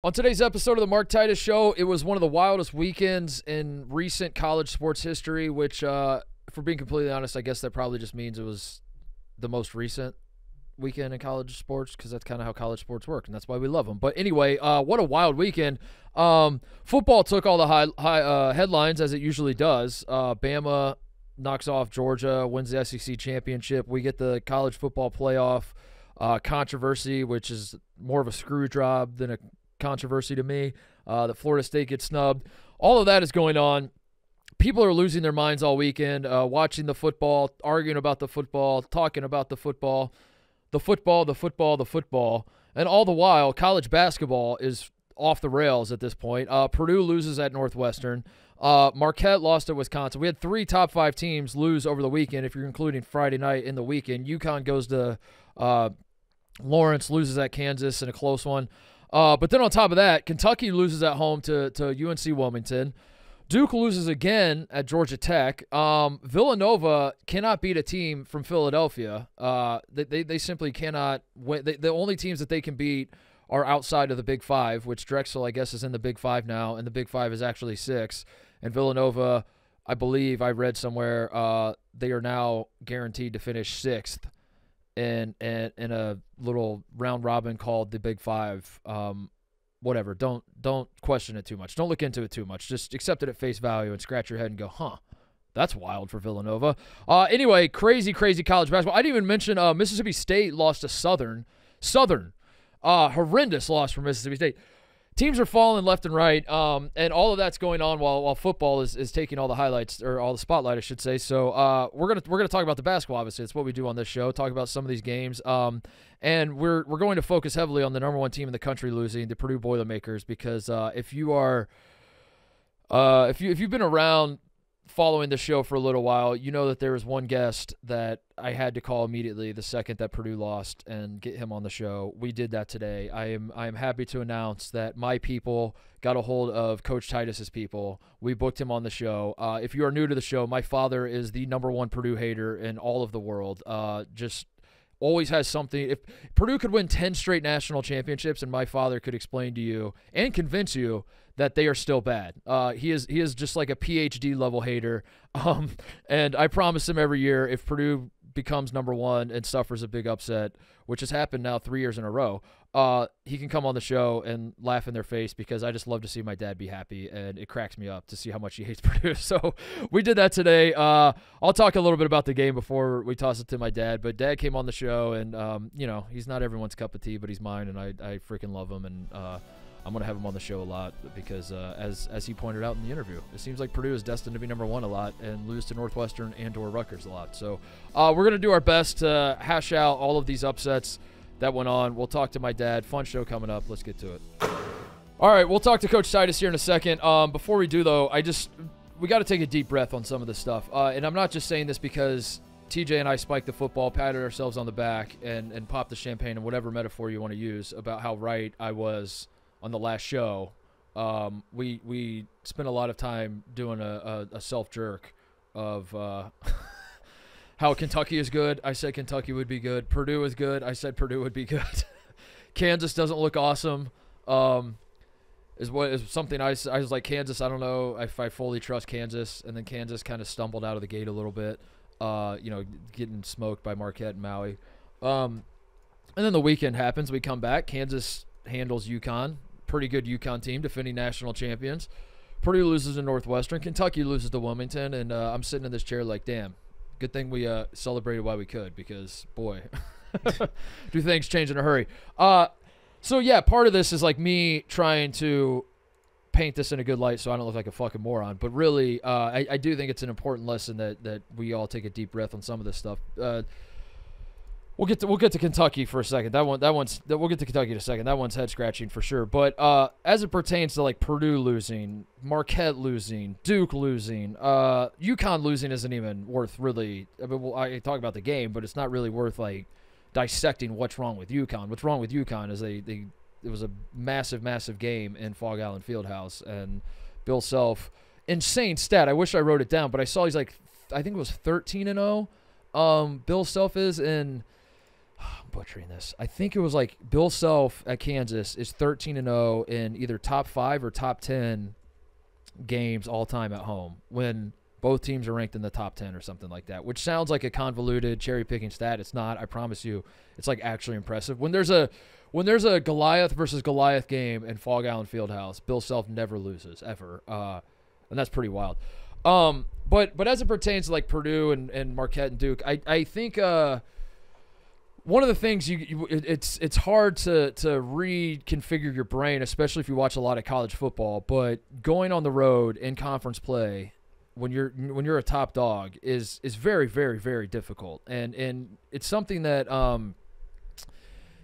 On today's episode of the Mark Titus Show, it was one of the wildest weekends in recent college sports history, which, if we're being completely honest, I guess that probably just means it was the most recent weekend in college sports, because that's kind of how college sports work, and that's why we love them. But anyway, what a wild weekend. Football took all the high headlines, as it usually does. Bama knocks off Georgia, wins the SEC championship. We get the college football playoff controversy, which is more of a screw job than a controversy to me. That Florida State gets snubbed. All of that is going on. People are losing their minds all weekend, watching the football, arguing about the football, talking about the football, and all the while, college basketball is off the rails at this point. Purdue loses at Northwestern. Marquette lost at Wisconsin. We had 3 top 5 teams lose over the weekend, if you're including Friday night in the weekend. UConn goes to Lawrence, loses at Kansas in a close one. But then on top of that, Kentucky loses at home to UNC Wilmington. Duke loses again at Georgia Tech. Villanova cannot beat a team from Philadelphia. They simply cannot win. The only teams that they can beat are outside of the Big Five, which Drexel, I guess, is in the Big Five now, and the Big Five is actually 6. And Villanova, I believe I read somewhere, they are now guaranteed to finish 6th. In a little round robin called the Big Five. Whatever. Don't question it too much. Don't look into it too much. Just accept it at face value and scratch your head and go, huh, that's wild for Villanova. Anyway, crazy college basketball. I didn't even mention Mississippi State lost to Southern. Horrendous loss for Mississippi State. Teams are falling left and right, and all of that's going on while football is taking all the highlights, or all the spotlight, I should say. So we're gonna talk about the basketball. Obviously, it's what we do on this show. Talk about some of these games, and we're going to focus heavily on the number 1 team in the country losing, the Purdue Boilermakers, because if you've been around following the show for a little while, you know that there was one guest that I had to call immediately the second that Purdue lost and get him on the show. We did that today. I am happy to announce that my people got a hold of Coach Titus's people. We booked him on the show. If you are new to the show, my father is the number 1 Purdue hater in all of the world. Just always has something. If Purdue could win 10 straight national championships, and my father could explain to you and convince you that they are still bad. He is just like a PhD level hater. And I promise him every year, if Purdue becomes number 1 and suffers a big upset, which has happened now 3 years in a row, he can come on the show and laugh in their face, because I just love to see my dad be happy, and it cracks me up to see how much he hates Purdue. So we did that today. I'll talk a little bit about the game before we toss it to my dad, but Dad came on the show, and he's not everyone's cup of tea, but he's mine, and I freaking love him, and I'm going to have him on the show a lot, because as he pointed out in the interview, it seems like Purdue is destined to be number 1 a lot and lose to Northwestern and or Rutgers a lot. So we're going to do our best to hash out all of these upsets that went on. We'll talk to my dad. Fun show coming up. Let's get to it. All right, we'll talk to Coach Titus here in a second. Before we do, though, we got to take a deep breath on some of this stuff. And I'm not just saying this because TJ and I spiked the football, patted ourselves on the back, and popped the champagne, and whatever metaphor you want to use about how right I was on the last show. We spent a lot of time doing a self-jerk of how Kentucky is good. I said Kentucky would be good. Purdue is good. I said Purdue would be good. Kansas doesn't look awesome. Is something I was like, Kansas, I don't know if I fully trust Kansas. And then Kansas kind of stumbled out of the gate a little bit, getting smoked by Marquette and Maui. And then the weekend happens. We come back. Kansas handles UConn. Pretty good UConn team, defending national champions. Purdue loses to Northwestern. Kentucky loses to Wilmington. And I'm sitting in this chair like, damn, good thing we celebrated while we could, because, boy, do things change in a hurry. So, yeah, part of this is like me trying to paint this in a good light so I don't look like a fucking moron. But really, I do think it's an important lesson that we all take a deep breath on some of this stuff. We'll get to Kentucky for a second. We'll get to Kentucky in a second. That one's head scratching for sure. But as it pertains to like Purdue losing, Marquette losing, Duke losing, UConn losing isn't even worth really. I mean, I talk about the game, but it's not really worth like dissecting what's wrong with UConn. What's wrong with UConn is it was a massive game in Fog Island Fieldhouse, and Bill Self, insane stat. I wish I wrote it down, but I saw he's like, I think it was 13-0. Bill Self is in. I'm butchering this. I think it was like Bill Self at Kansas is 13-0 in either top 5 or top 10 games all time at home when both teams are ranked in the top 10 or something like that, which sounds like a convoluted cherry-picking stat. It's not. I promise you, it's like actually impressive. When there's a Goliath versus Goliath game in Fog Island Fieldhouse, Bill Self never loses ever, and that's pretty wild. But as it pertains to like Purdue and Marquette and Duke, I think one of the things it's hard to reconfigure your brain, especially if you watch a lot of college football. But going on the road in conference play when you're a top dog is very, very, very difficult, and it's something that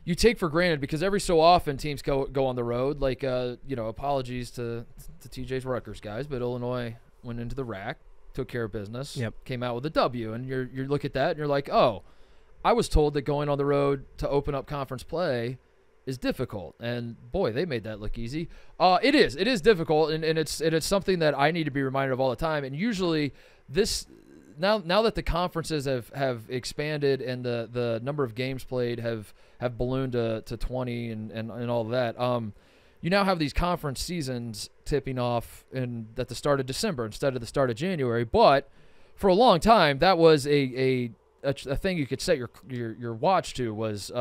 you take for granted because every so often teams go on the road. Like apologies to TJ's Rutgers guys, but Illinois went into the rack, took care of business, came out with a W, and you look at that and you're like, oh, I was told that going on the road to open up conference play is difficult, and boy, they made that look easy. It is difficult, and it's something that I need to be reminded of all the time. And usually, this now that the conferences have expanded and the number of games played have ballooned to 20 and all of that, you now have these conference seasons tipping off at the start of December instead of the start of January. But for a long time, that was a thing you could set your watch to was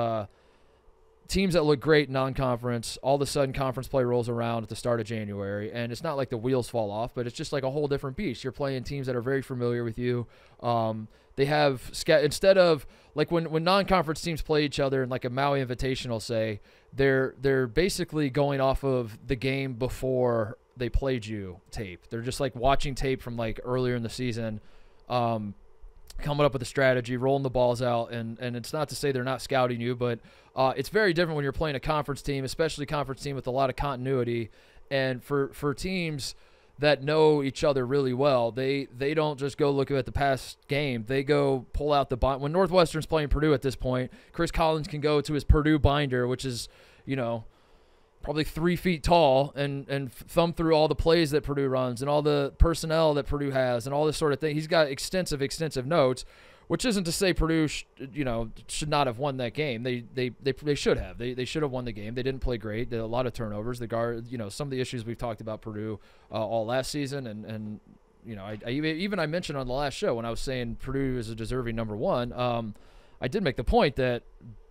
teams that look great non-conference. All of a sudden, conference play rolls around at the start of January, and it's not like the wheels fall off, but it's just like a whole different beast. You're playing teams that are very familiar with you. They have instead of like when non-conference teams play each other in like a Maui Invitational, say they're basically going off of the game before they played you tape. They're just like watching tape from like earlier in the season. Coming up with a strategy, rolling the balls out, and it's not to say they're not scouting you, but it's very different when you're playing a conference team, especially a conference team with a lot of continuity. And for teams that know each other really well, they don't just go look at the past game. They go pull out the binder. When Northwestern's playing Purdue at this point, Chris Collins can go to his Purdue binder, which is, probably 3 feet tall, and thumb through all the plays that Purdue runs and all the personnel that Purdue has and all this sort of thing. He's got extensive notes, which isn't to say Purdue should not have won that game. They should have. They should have won the game. They didn't play great. They had a lot of turnovers. The guard, some of the issues we've talked about Purdue all last season, and I mentioned on the last show when I was saying Purdue is a deserving number one. I did make the point that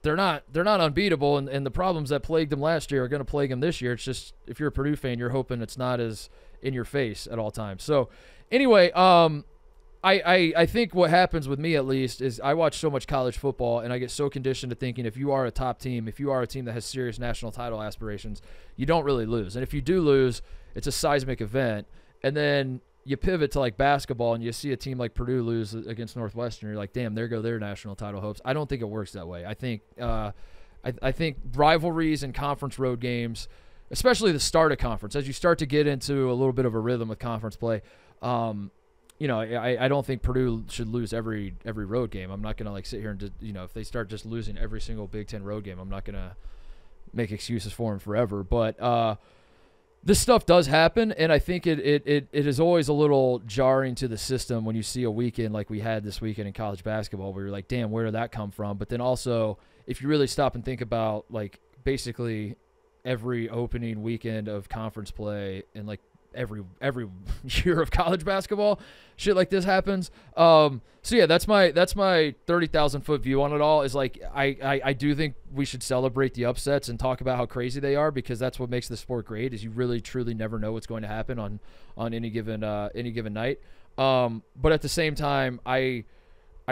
they're not unbeatable, and the problems that plagued them last year are going to plague them this year. It's just if you're a Purdue fan, you're hoping it's not as in your face at all times. So anyway, I think what happens with me at least is I watch so much college football, and I get so conditioned to thinking if you are a top team, if you are a team that has serious national title aspirations, you don't really lose. And if you do lose, it's a seismic event. And then you pivot to like basketball and you see a team like Purdue lose against Northwestern. You're like, damn, there go their national title hopes. I don't think it works that way. I think I think rivalries and conference road games, especially the start of conference, as you start to get into a little bit of a rhythm with conference play, I don't think Purdue should lose every road game. I'm not going to like sit here and if they start just losing every single Big Ten road game, I'm not going to make excuses for them forever. But this stuff does happen, and I think it is always a little jarring to the system when you see a weekend like we had this weekend in college basketball where you're like, damn, where did that come from? But then also, if you really stop and think about like basically every opening weekend of conference play and like every year of college basketball, shit like this happens. So yeah, that's my 30,000-foot view on it all. Is like I do think we should celebrate the upsets and talk about how crazy they are, because that's what makes the sport great. Is you really truly never know what's going to happen on any given night. But at the same time, I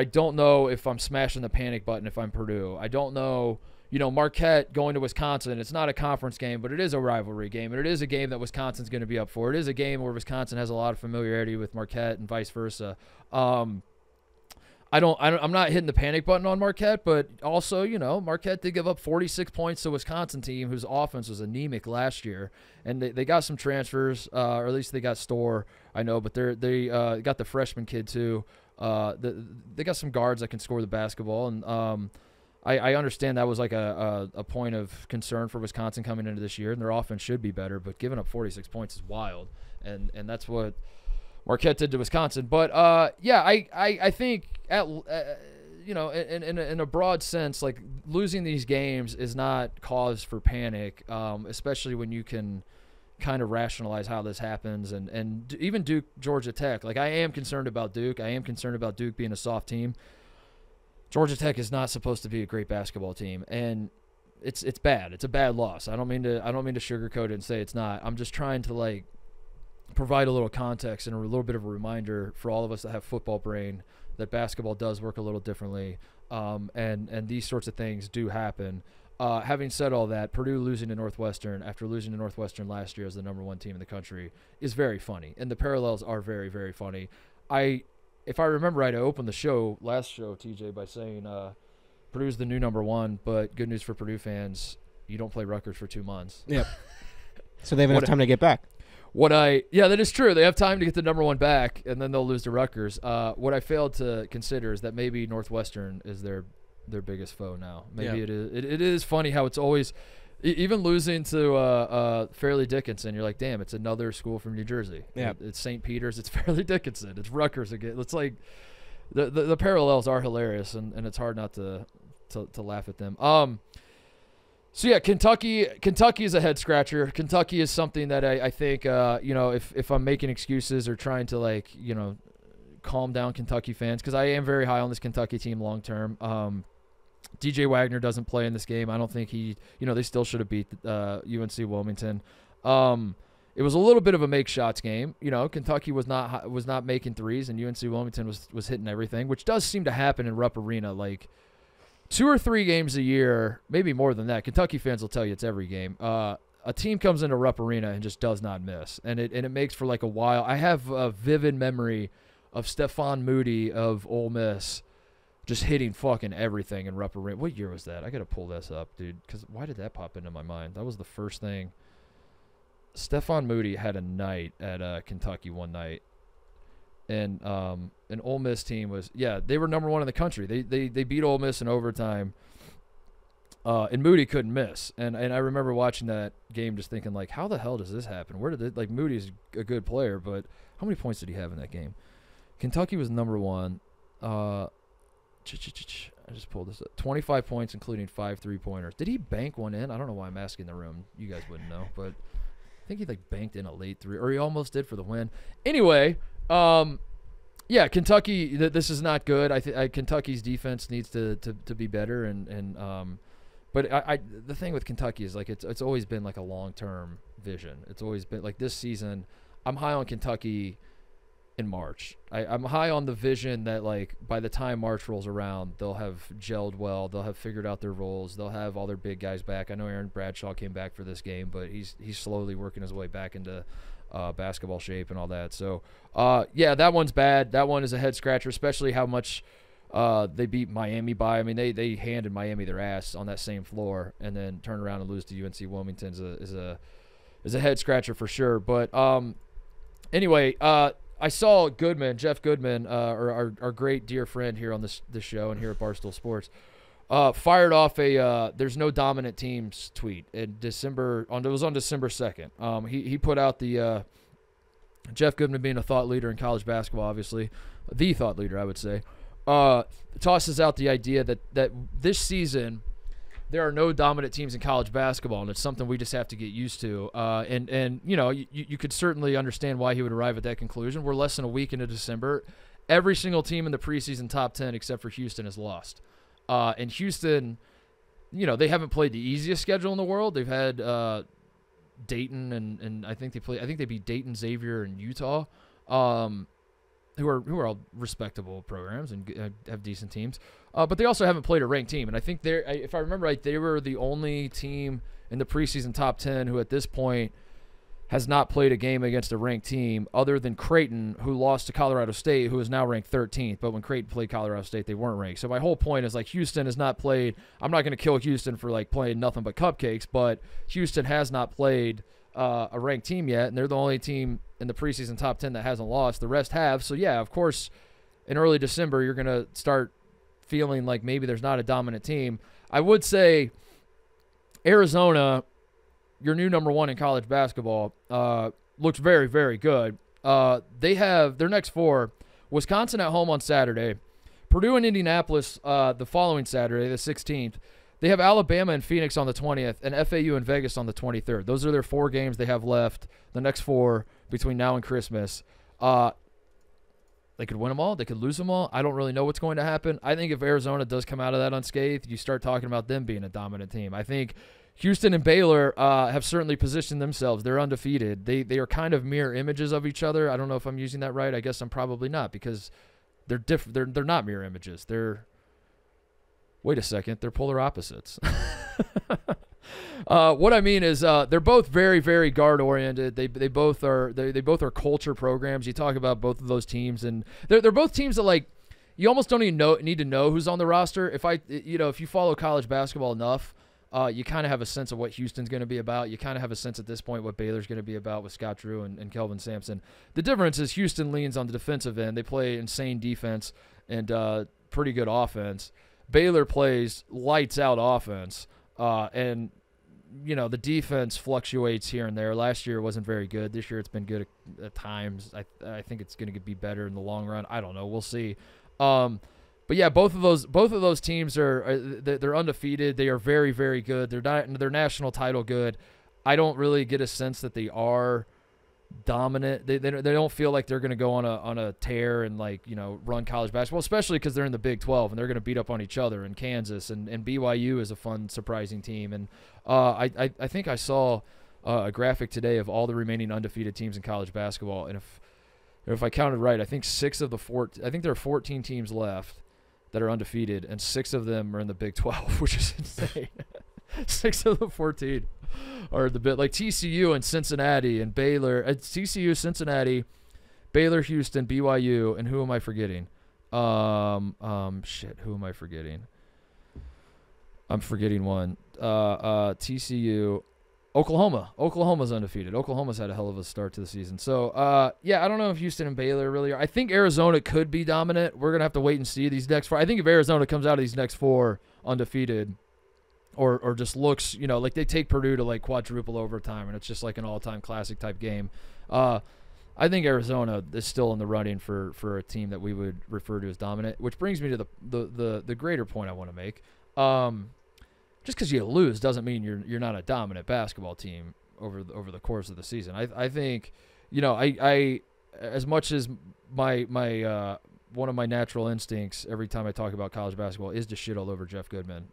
don't know if I'm smashing the panic button if I'm Purdue. I don't know. Marquette going to Wisconsin, it's not a conference game, but it is a rivalry game, and it is a game that Wisconsin's going to be up for. It is a game where Wisconsin has a lot of familiarity with Marquette and vice versa. I'm not hitting the panic button on Marquette, but also, Marquette did give up 46 points to a Wisconsin team whose offense was anemic last year, and they got some transfers, or at least they got Storr, I know, but they got the freshman kid too. They got some guards that can score the basketball, and I understand that was like a point of concern for Wisconsin coming into this year, and their offense should be better, but giving up 46 points is wild, and that's what Marquette did to Wisconsin. But yeah, I think in a broad sense, like losing these games is not cause for panic, especially when you can kind of rationalize how this happens. And even Duke, Georgia Tech, like I am concerned about Duke. I am concerned about Duke being a soft team. Georgia Tech is not supposed to be a great basketball team, and it's bad. It's a bad loss. I don't mean to sugarcoat it and say it's not. I'm just trying to like provide a little context and a little bit of a reminder for all of us that have football brain that basketball does work a little differently, and these sorts of things do happen. Having said all that, Purdue losing to Northwestern after losing to Northwestern last year as the #1 team in the country is very funny, and the parallels are very, very funny. If I remember right, I opened the last show, TJ, by saying Purdue's the new #1, but good news for Purdue fans, you don't play Rutgers for 2 months. Yep. So they have enough time to get back. Yeah, that is true. They have time to get the #1 back, and then they'll lose to Rutgers. What I failed to consider is that maybe Northwestern is their biggest foe now. Maybe it is. It is funny how it's always, even losing to Fairleigh Dickinson, you're like, damn, it's another school from New Jersey. Yeah, it's St. Peter's, it's Fairleigh Dickinson, it's Rutgers again. It's like the parallels are hilarious, and it's hard not to laugh at them. So yeah, Kentucky is a head scratcher. Kentucky is something that I think if I'm making excuses or trying to calm down Kentucky fans, because I am very high on this Kentucky team long term. DJ Wagner doesn't play in this game. I don't think they still should have beat UNC Wilmington. It was a little bit of a make shots game. Kentucky was not making threes, and UNC Wilmington was hitting everything, which does seem to happen in Rupp Arena. Like 2 or 3 games a year, maybe more than that. Kentucky fans will tell you it's every game. A team comes into Rupp Arena and just does not miss, and it makes for like a while. I have a vivid memory of Stephon Moody of Ole Miss just hitting fucking everything in Rupp Arena. What year was that? I got to pull this up, dude, because why did that pop into my mind? That was the first thing. Stephon Moody had a night at Kentucky one night, and an Ole Miss team they were #1 in the country. They beat Ole Miss in overtime, and Moody couldn't miss. And I remember watching that game just thinking, like, how the hell does this happen? Where did it, like, Moody's a good player, but how many points did he have in that game? Kentucky was #1. I just pulled this up. 25 points, including 5 3-pointers. Did he bank one in? I don't know why I'm asking the room. You guys wouldn't know, but I think he banked in a late 3, or he almost did for the win. Anyway, yeah, Kentucky. This is not good. Kentucky's defense needs to be better, but the thing with Kentucky is it's always been like a long-term vision. It's always been like this season. I'm high on Kentucky in March. I'm high on the vision that by the time March rolls around, they'll have gelled well. They'll have figured out their roles. They'll have all their big guys back. I know Aaron Bradshaw came back for this game, but he's slowly working his way back into basketball shape and all that. So, yeah, that one's bad. That one is a head scratcher, especially how much they beat Miami by. I mean, they handed Miami their ass on that same floor, and then turn around and lose to UNC Wilmington is a head scratcher for sure. But anyway, I saw Jeff Goodman, our great dear friend here on this show and here at Barstool Sports, fired off a "there's no dominant teams" tweet in December. It was on December 2nd. He put out the Jeff Goodman, being a thought leader in college basketball, obviously the thought leader, I would say, tosses out the idea that this season there are no dominant teams in college basketball, and it's something we just have to get used to. And you could certainly understand why he would arrive at that conclusion. We're less than a week into December. Every single team in the preseason top 10 except for Houston has lost. And Houston, they haven't played the easiest schedule in the world. They've had Dayton and I think they beat Dayton, Xavier, and Utah, who are all respectable programs and have decent teams. But they also haven't played a ranked team. And I think if I remember right, they were the only team in the preseason top 10 who at this point has not played a game against a ranked team other than Creighton, who lost to Colorado State, who is now ranked 13th. But when Creighton played Colorado State, they weren't ranked. So my whole point is Houston has not played. I'm not going to kill Houston for playing nothing but cupcakes, but Houston has not played a ranked team yet, and they're the only team in the preseason top 10 that hasn't lost. The rest have. So yeah, of course, in early December, you're going to start feeling like maybe there's not a dominant team. I would say Arizona, your new #1 in college basketball, looks very, very good. They have their next 4: Wisconsin at home on Saturday, Purdue and Indianapolis the following Saturday, the 16th. They have Alabama and Phoenix on the 20th and FAU and Vegas on the 23rd. Those are their 4 games they have left, the next 4 between now and Christmas. They could win them all. They could lose them all. I don't really know what's going to happen. I think if Arizona does come out of that unscathed, you start talking about them being a dominant team. I think Houston and Baylor have certainly positioned themselves. They're undefeated. They are kind of mirror images of each other. I don't know if I'm using that right. I guess I'm probably not because they're different. They're not mirror images. Wait a second. They're polar opposites. What I mean is they're both very, very guard oriented. They both are culture programs. You talk about both of those teams, and they're both teams that like you almost don't even need to know who's on the roster. If you follow college basketball enough, you kind of have a sense of what Houston's going to be about. You kind of have a sense at this point what Baylor's going to be about with Scott Drew and Kelvin Sampson. The difference is Houston leans on the defensive end. They play insane defense and pretty good offense. Baylor plays lights out offense, and the defense fluctuates here and there. Last year it wasn't very good. This year it's been good at times. I think it's going to be better in the long run. I don't know. We'll see. But yeah, both of those teams they're undefeated. They are very, very good. They're national title good. I don't really get a sense that they are dominant. They don't feel like they're going to go on a tear and run college basketball, especially because they're in the Big 12 and they're going to beat up on each other. And Kansas and BYU is a fun, surprising team. And I think I saw a graphic today of all the remaining undefeated teams in college basketball, and if I counted right, I think there are 14 teams left that are undefeated, and 6 of them are in the Big 12, which is insane. 6 of the 14 are the bit like TCU and Cincinnati and Baylor. TCU, Cincinnati, Baylor, Houston, BYU, and who am I forgetting? Who am I forgetting? I'm forgetting one. TCU, Oklahoma. Oklahoma's undefeated. Oklahoma's had a hell of a start to the season. So, I don't know if Houston and Baylor really are. I think Arizona could be dominant. We're going to have to wait and see these next 4. I think if Arizona comes out of these next 4 undefeated or just looks, like they take Purdue to like quadruple overtime and it's just like an all-time classic type game, I think Arizona is still in the running for a team that we would refer to as dominant, which brings me to the greater point I want to make. Just because you lose doesn't mean you're not a dominant basketball team over the course of the season. I think, I as much as my one of my natural instincts every time I talk about college basketball is to shit all over Jeff Goodman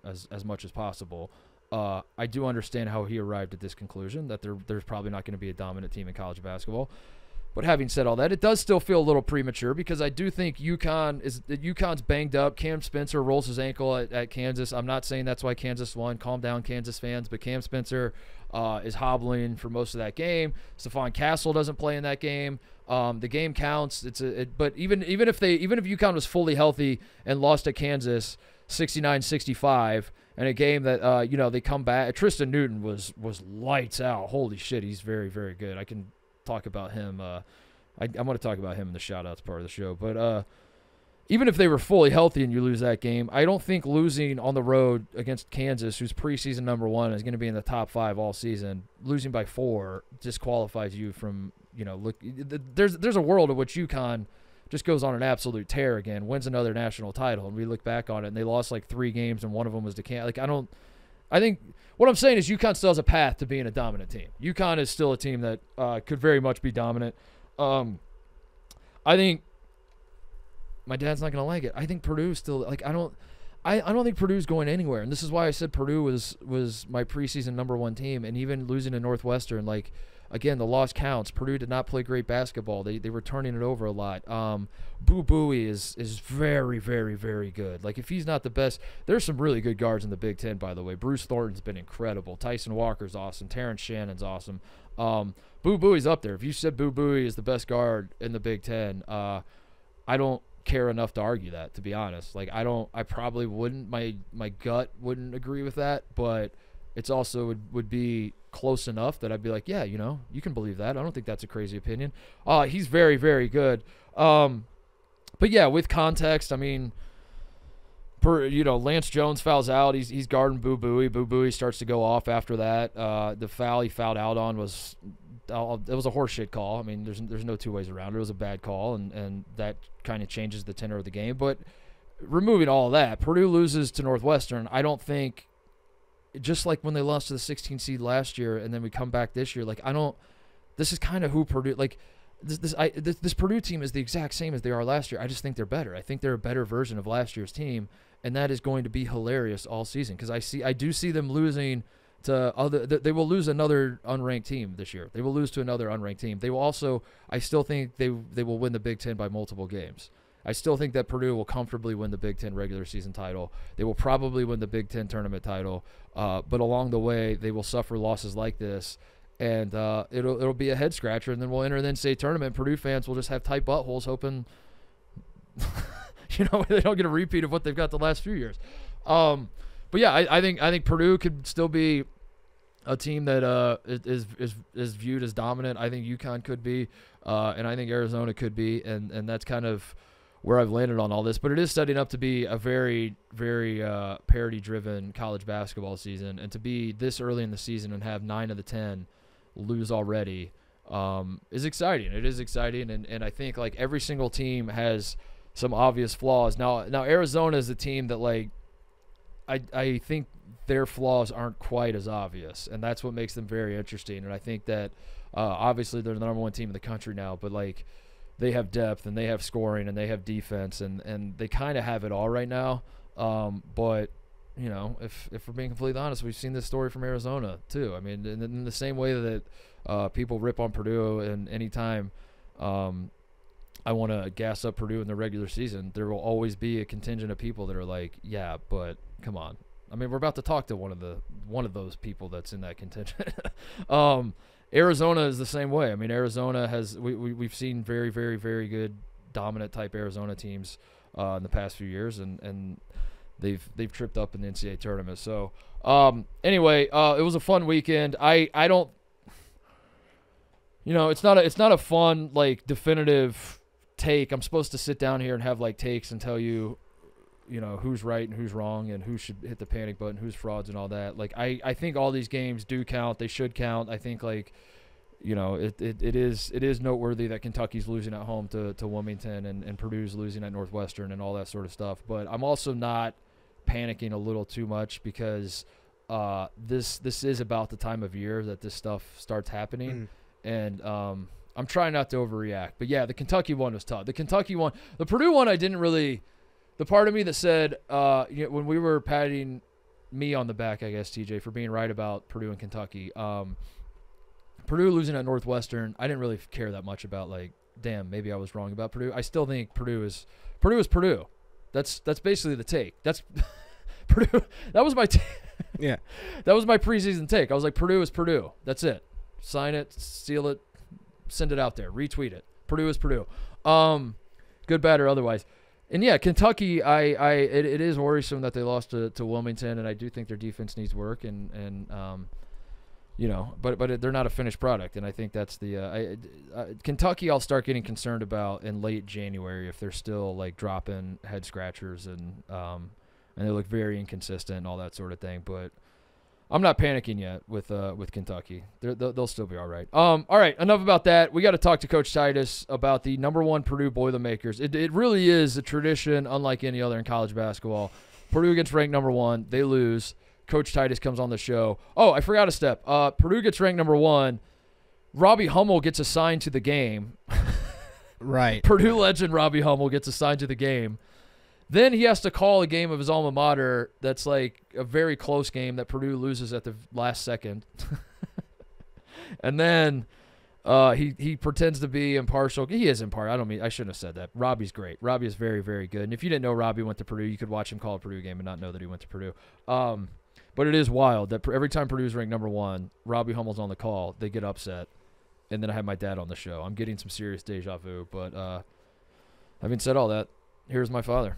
as much as possible. I do understand how he arrived at this conclusion that there's probably not going to be a dominant team in college basketball. But having said all that, it does still feel a little premature because I do think UConn's banged up. Cam Spencer rolls his ankle at Kansas. I'm not saying that's why Kansas won. Calm down, Kansas fans. But Cam Spencer is hobbling for most of that game. Stephon Castle doesn't play in that game. The game counts. But even if UConn was fully healthy and lost at Kansas 69-65, and a game that they come back. Tristan Newton was lights out. Holy shit, he's very, very good. I can talk about him. I'm going to talk about him in the shout-outs part of the show. But even if they were fully healthy and you lose that game, I don't think losing on the road against Kansas, who's preseason number 1, is going to be in the top 5 all season, losing by 4 disqualifies you from, there's a world in which UConn just goes on an absolute tear again, wins another national title, and we look back on it, and they lost like 3 games, and one of them was to Kansas. I think what I'm saying is UConn still has a path to being a dominant team. UConn is still a team that could very much be dominant. I think my dad's not going to like it. I think Purdue still I don't think Purdue's going anywhere, and this is why I said Purdue was my preseason number 1 team, and even losing to Northwestern, again, the loss counts. Purdue did not play great basketball. They were turning it over a lot. Boo Buie is very, very, very good. If he's not the best, there's some really good guards in the Big Ten, by the way. Bruce Thornton's been incredible. Tyson Walker's awesome. Terrence Shannon's awesome. Boo Buie's up there. If you said Boo Buie is the best guard in the Big Ten, I don't care enough to argue that, to be honest. I probably wouldn't. My gut wouldn't agree with that, but it's also would be close enough that I'd be like, yeah, you can believe that. I don't think that's a crazy opinion. He's very, very good. But yeah, with context, Lance Jones fouls out. He's guarding Boo Buie. Boo Buie starts to go off after that. The foul he fouled out on was a horseshit call. There's no two ways around it. It was a bad call, and that kind of changes the tenor of the game. But removing all of that, Purdue loses to Northwestern. I don't think, just like when they lost to the 16 seed last year and then we come back this year, like this is kind of who Purdue, like this Purdue team is the exact same as they are last year. I just think they're better. I think they're a better version of last year's team, and that is going to be hilarious all season because I do see them losing to they will lose another unranked team this year. They will lose to another unranked team. They will also, I still think they will win the Big Ten by multiple games. I still think that Purdue will comfortably win the Big Ten regular season title. They will probably win the Big Ten tournament title, but along the way they will suffer losses like this, and it'll be a head scratcher. And then we'll enter the NCAA tournament. Purdue fans will just have tight buttholes, hoping they don't get a repeat of what they've got the last few years. But yeah, I think Purdue could still be a team that is viewed as dominant. I think UConn could be, and I think Arizona could be, and that's kind of where I've landed on all this. But it is setting up to be a very, very parity-driven college basketball season, and to be this early in the season and have 9 of the 10 lose already is exciting. It is exciting, and I think like every single team has some obvious flaws. Now Arizona is a team that like I think their flaws aren't quite as obvious, and that's what makes them very interesting. And I think that obviously they're the number 1 team in the country now, but like they have depth and they have scoring and they have defense and they kind of have it all right now. But if we're being completely honest, we've seen this story from Arizona too. I mean, in the same way that people rip on Purdue, and anytime I want to gas up Purdue in the regular season, there will always be a contingent of people that are like, yeah, but come on. I mean, we're about to talk to one of those people that's in that contingent. Arizona is the same way. I mean, Arizona has we've seen very, very, very good dominant type Arizona teams in the past few years, and they've tripped up in the NCAA tournament. So anyway, it was a fun weekend. I don't, it's not a fun like definitive take. I'm supposed to sit down here and have like takes and tell you, who's right and who's wrong and who should hit the panic button, who's frauds and all that. Like, I think all these games do count. They should count. I think like, it is noteworthy that Kentucky's losing at home to Wilmington and Purdue's losing at Northwestern and all that sort of stuff. But I'm also not panicking a little too much because this is about the time of year that this stuff starts happening. And I'm trying not to overreact. But yeah, the Kentucky one was tough. The Purdue one I didn't really – the part of me that said when we were patting me on the back, I guess, TJ, for being right about Purdue and Kentucky, Purdue losing at Northwestern, I didn't really care that much about, like, damn, maybe I was wrong about Purdue. I still think Purdue is Purdue. That's basically the take. That's Purdue. That was my yeah. That was my preseason take. I was like, Purdue is Purdue. That's it. Sign it, seal it, send it out there, retweet it. Purdue is Purdue. Good, bad, or otherwise. And yeah, Kentucky, it is worrisome that they lost to Wilmington, and I do think their defense needs work, and but they're not a finished product, and I think that's the Kentucky. I'll start getting concerned about in late January if they're still like dropping head scratchers and they look very inconsistent and all that sort of thing. But I'm not panicking yet with Kentucky. They'll still be all right. All right, enough about that. We got to talk to Coach Titus about the #1 Purdue Boilermakers. It really is a tradition unlike any other in college basketball. Purdue gets ranked #1. They lose. Coach Titus comes on the show. Oh, I forgot a step. Purdue gets ranked #1. Robbie Hummel gets assigned to the game. Right. Purdue legend Robbie Hummel gets assigned to the game. Then he has to call a game of his alma mater that's like a very close game that Purdue loses at the last second. And then he pretends to be impartial. He is impartial. I shouldn't have said that. Robbie's great. Robbie is very, very good. And if you didn't know Robbie went to Purdue, you could watch him call a Purdue game and not know that he went to Purdue. But it is wild that every time Purdue's ranked #1, Robbie Hummel's on the call, they get upset. And then I have my dad on the show. I'm getting some serious deja vu. But having said all that, here's my father.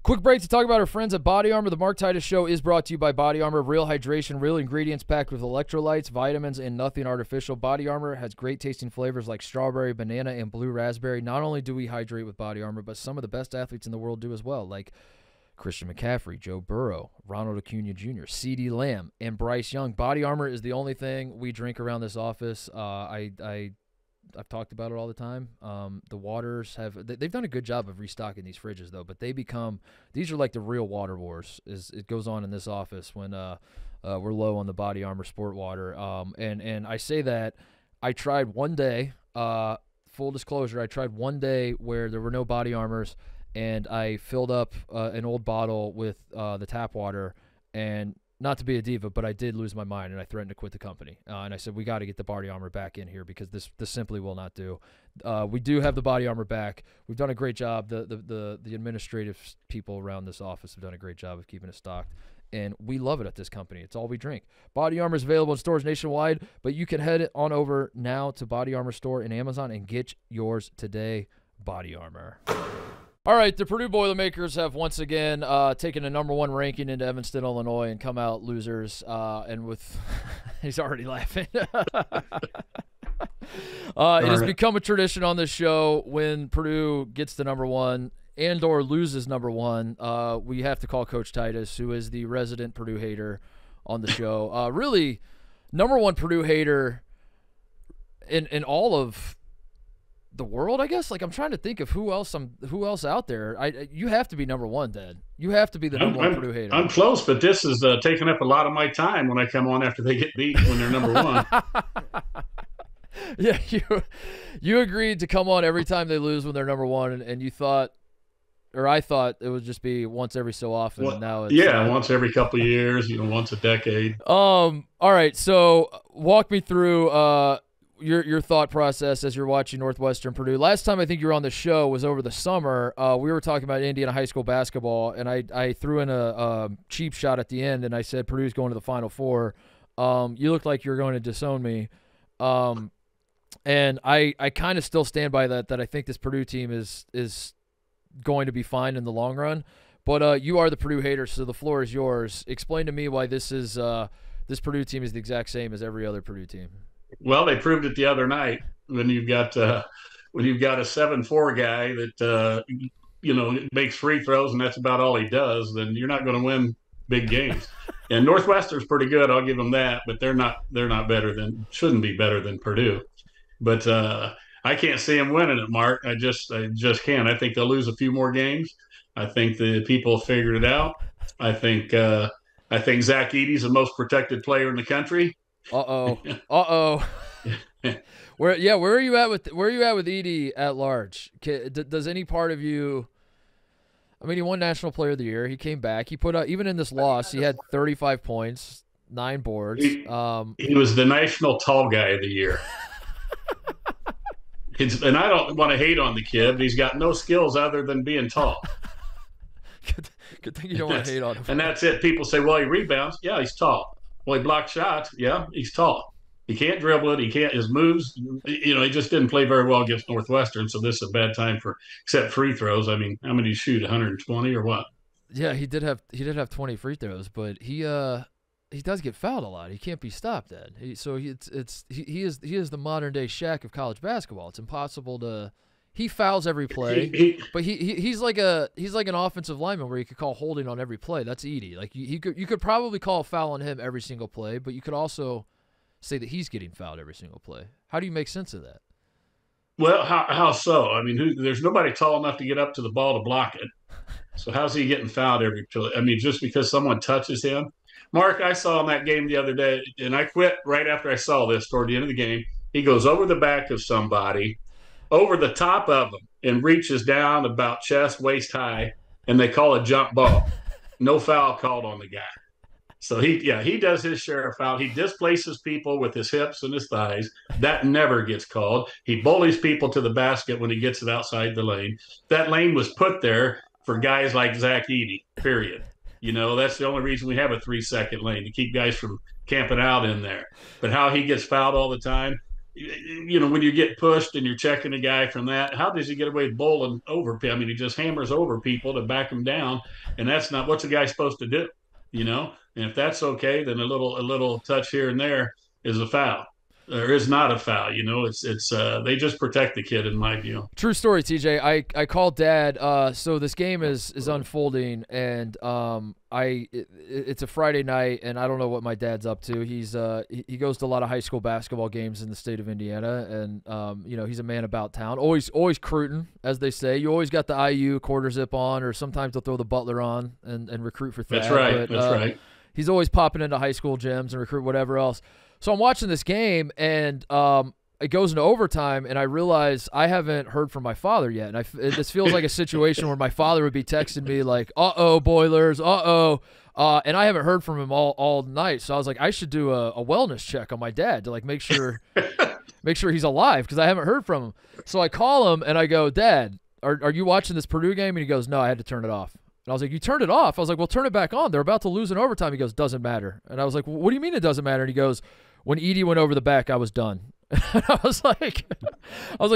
Quick break to talk about our friends at BodyArmor. The Mark Titus Show is brought to you by BodyArmor. Real hydration, real ingredients packed with electrolytes, vitamins, and nothing artificial. BodyArmor has great tasting flavors like strawberry, banana, and blue raspberry. Not only do we hydrate with BodyArmor, but some of the best athletes in the world do as well, like Christian McCaffrey, Joe Burrow, Ronald Acuna Jr., CeeDee Lamb, and Bryce Young. BodyArmor is the only thing we drink around this office. I I've talked about it all the time. The waters they've done a good job of restocking these fridges though, but these are like the real water wars. It goes on in this office when we're low on the BodyArmor sport water. And I say that I tried one day. Full disclosure, I tried one day where there were no BodyArmors, and I filled up an old bottle with the tap water, and not to be a diva, but I did lose my mind, and I threatened to quit the company. And I said, we got to get the BodyArmor back in here because this simply will not do. We do have the BodyArmor back. We've done a great job. The administrative people around this office have done a great job of keeping it stocked, and we love it at this company. It's all we drink. BodyArmor is available in stores nationwide, but you can head on over now to BodyArmor store in Amazon and get yours today. BodyArmor. All right, the Purdue Boilermakers have once again taken a #1 ranking into Evanston, Illinois, and come out losers. And with he's already laughing. It has become a tradition on this show when Purdue gets to #1 and/or loses #1. We have to call Coach Titus, who is the resident Purdue hater on the show. Really, #1 Purdue hater in all of the world, I guess. Like, I'm trying to think of who else out there. You have to be #1, Dad. You have to be the #1 Purdue hater. I'm close, but this is taking up a lot of my time when I come on after they get beat when they're #1. Yeah, you agreed to come on every time they lose when they're #1, and you thought, or I thought it would just be once every so often. Well, and now it's once every couple of years, once a decade. All right, so walk me through your thought process as you're watching Northwestern Purdue. Last time I think you were on the show was over the summer. We were talking about Indiana high school basketball, and I threw in a cheap shot at the end, and I said Purdue's going to the Final Four. You looked like you were going to disown me. And I kind of still stand by that I think this Purdue team is going to be fine in the long run. But you are the Purdue hater, so the floor is yours. Explain to me why this Purdue team is the exact same as every other Purdue team. Well, they proved it the other night when you've got a 7'4" guy that makes free throws and that's about all he does. Then you're not going to win big games. And Northwestern's pretty good, I'll give them that, but they're not shouldn't be better than Purdue. But I can't see them winning it, Mark. I just can't. I think they'll lose a few more games. I think the people figured it out. I think Zach Edey's the most protected player in the country. Where are you at with Edey at large? Does any part of you? I mean, he won National Player of the Year. He came back. He put out, even in this loss, he had 35 points, 9 boards. He was the National Tall Guy of the Year. And I don't want to hate on the kid, but he's got no skills other than being tall. Good thing you don't want to hate on him. And that's it. People say, well, he rebounds. Yeah, he's tall. Well, he blocks shots. Yeah, he's tall. He can't dribble it. He can't. His moves. He just didn't play very well against Northwestern. So this is a bad time except free throws. I mean, how many did he shoot? 120 or what? Yeah, he did have 20 free throws, but he does get fouled a lot. He can't be stopped. Ed. He is the modern day Shaq of college basketball. It's impossible to. He fouls every play, but he's like an offensive lineman where you could call holding on every play. That's Edey. Like you could probably call a foul on him every single play, but you could also say that he's getting fouled every single play. How do you make sense of that? Well, how so? I mean, there's nobody tall enough to get up to the ball to block it. So how's he getting fouled every play? I mean, just because someone touches him? Mark, I saw in that game the other day, and I quit right after I saw this toward the end of the game. He goes over the back of somebody, over the top of them, and reaches down about chest, waist high, and they call a jump ball. No foul called on the guy. So he does his share of foul. He displaces people with his hips and his thighs. That never gets called. He bullies people to the basket when he gets it outside the lane. That lane was put there for guys like Zach Edey, period. That's the only reason we have a 3-second lane, to keep guys from camping out in there. But how he gets fouled all the time, when you get pushed and you're checking a guy from that, how does he get away with bowling over people? I mean, he just hammers over people to back them down, and that's not what's a guy supposed to do, And if that's okay, then a little touch here and there is a foul. there is not a foul. It's they just protect the kid in my view. True story, TJ. I called Dad. So this game is unfolding, and it's a Friday night, and I don't know what my dad's up to. He goes to a lot of high school basketball games in the state of Indiana, and he's a man about town. Always recruiting, as they say. You always got the IU quarter zip on, or sometimes they'll throw the Butler on and recruit for Thad. That's right. That's right. He's always popping into high school gyms and recruit whatever else. So I'm watching this game, and it goes into overtime, and I realize I haven't heard from my father yet. And this feels like a situation where my father would be texting me like, "Uh-oh, Boilers, uh-oh." And I haven't heard from him all night. So I was like, I should do a wellness check on my dad to like make sure he's alive, because I haven't heard from him. So I call him, and I go, "Dad, are you watching this Purdue game?" And he goes, "No, I had to turn it off." And I was like, "You turned it off?" I was like, "Well, turn it back on. They're about to lose in overtime." He goes, "Doesn't matter." And I was like, "What do you mean it doesn't matter?" And he goes, "When Edey went over the back, I was done." And I was like,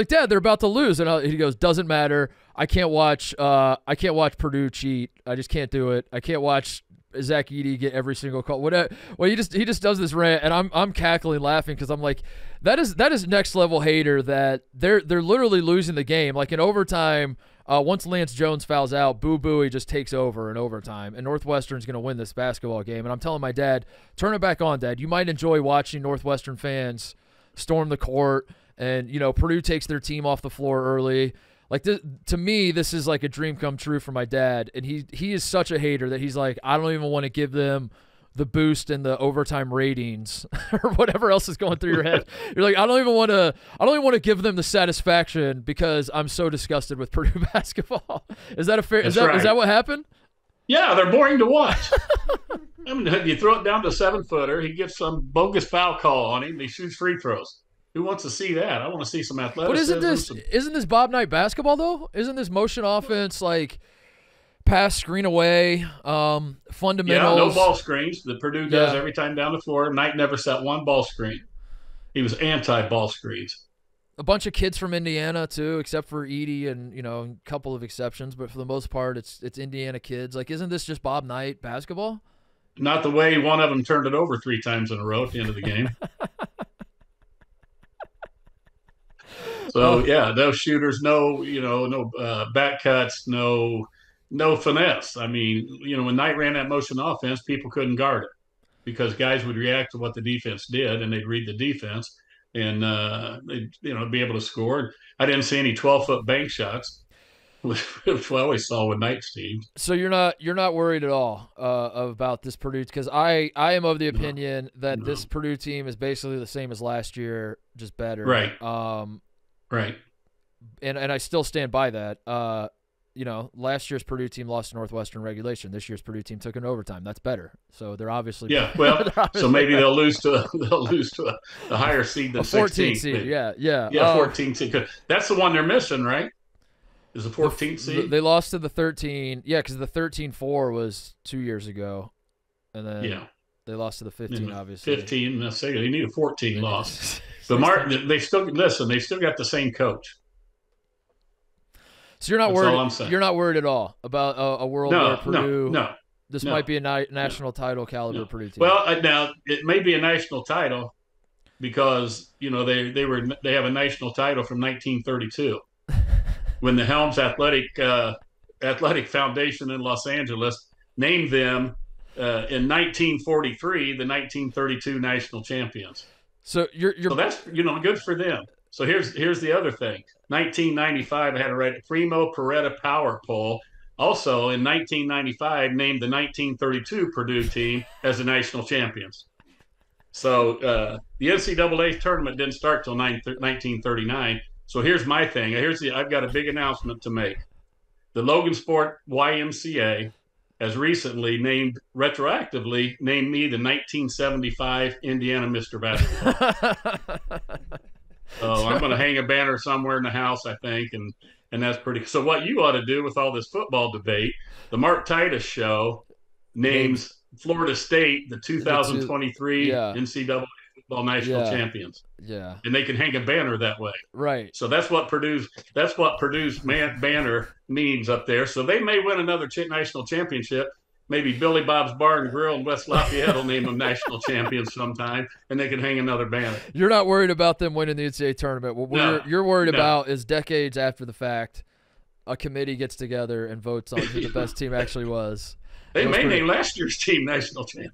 "Dad, they're about to lose." And he goes, "Doesn't matter. I can't watch Purdue cheat. I just can't do it. I can't watch Zach Edey get every single call." Whatever. Well, he just does this rant, and I'm cackling laughing, because I'm like, that is next level hater, that they're literally losing the game. Like in overtime, once Lance Jones fouls out, Boo Buie just takes over in overtime, and Northwestern's going to win this basketball game. And I'm telling my dad, "Turn it back on, Dad. You might enjoy watching Northwestern fans storm the court, and Purdue takes their team off the floor early." Like, to me, this is like a dream come true for my dad, and he is such a hater that he's like, I don't even want to give them the boost in the overtime ratings or whatever else is going through your head. You're like, I don't even want to give them the satisfaction, because I'm so disgusted with Purdue basketball. Is that a fair? Is that what happened? Yeah, they're boring to watch. I mean, you throw it down to a 7-footer, he gets some bogus foul call on him, and he shoots free throws. Who wants to see that? I want to see some athleticism. But isn't this Bob Knight basketball though? Isn't this motion offense, like pass, screen away, fundamentals? Yeah, no ball screens that Purdue does every time down the floor. Knight never set one ball screen. He was anti-ball screens. A bunch of kids from Indiana too, except for Edey and a couple of exceptions, but for the most part, it's Indiana kids. Like, isn't this just Bob Knight basketball? Not the way one of them turned it over 3 times in a row at the end of the game. So yeah, no shooters, no back cuts, no finesse. I mean, when Knight ran that motion offense, people couldn't guard it, because guys would react to what the defense did, and they'd read the defense, and they'd be able to score. I didn't see any 12-foot bank shots, which we always saw with Knight's team. So you're not worried at all about this Purdue, because I am of the opinion that this Purdue team is basically the same as last year, just better. Right. Right. And I still stand by that. Last year's Purdue team lost to Northwestern regulation. This year's Purdue team took an overtime. That's better. So they're obviously so maybe they'll lose to a higher seed than 14 seed. Yeah. 14 seed. That's the one they're missing, right? Is the 14th seed? They lost to the 13. Yeah, because the 13-4 was 2 years ago, and then they lost to the 15. Obviously, 15. Let's say they need a 14 loss. But Martin, they still got the same coach. So you're not worried. You're not worried at all about a world where Purdue. This might be a national title caliber Purdue team. Well, now it may be a national title, because they have a national title from 1932 when the Helms Athletic Foundation in Los Angeles named them in 1943 the 1932 national champions. So so that's good for them. So here's the other thing. 1995, I had to write a Primo Peretta Power Poll. Also in 1995, named the 1932 Purdue team as the national champions. So the NCAA tournament didn't start till 1939. So here's my thing. I've got a big announcement to make. The Logansport YMCA has recently retroactively named me the 1975 Indiana Mr. Basketball. So I'm going to hang a banner somewhere in the house, I think, and that's pretty. So what you ought to do with all this football debate, the Mark Titus show names Florida State the 2023 NCAA football national champions. Yeah, and they can hang a banner that way. Right. So that's what Purdue's banner means up there. So they may win another national championship, maybe Billy Bob's Bar and Grill in West Lafayette will name them national champions sometime, and they can hang another banner. You're not worried about them winning the NCAA tournament. What you're worried about is decades after the fact, a committee gets together and votes on who the best team actually was. They may name last year's team national champion.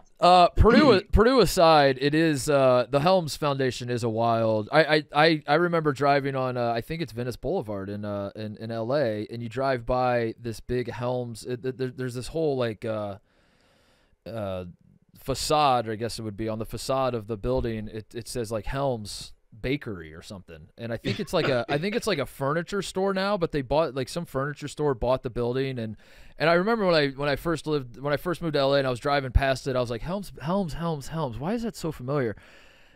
Purdue aside, it is the Helms Foundation is a wild. I remember driving on I think it's Venice Boulevard in L.A. and you drive by this big Helms. There's this whole like facade, I guess it would be on the facade of the building. It says like Helms Bakery or something, and I think it's like a furniture store now, but they bought like some furniture store bought the building, and I remember when I first moved to LA and I was driving past it, I was like Helms, why is that so familiar?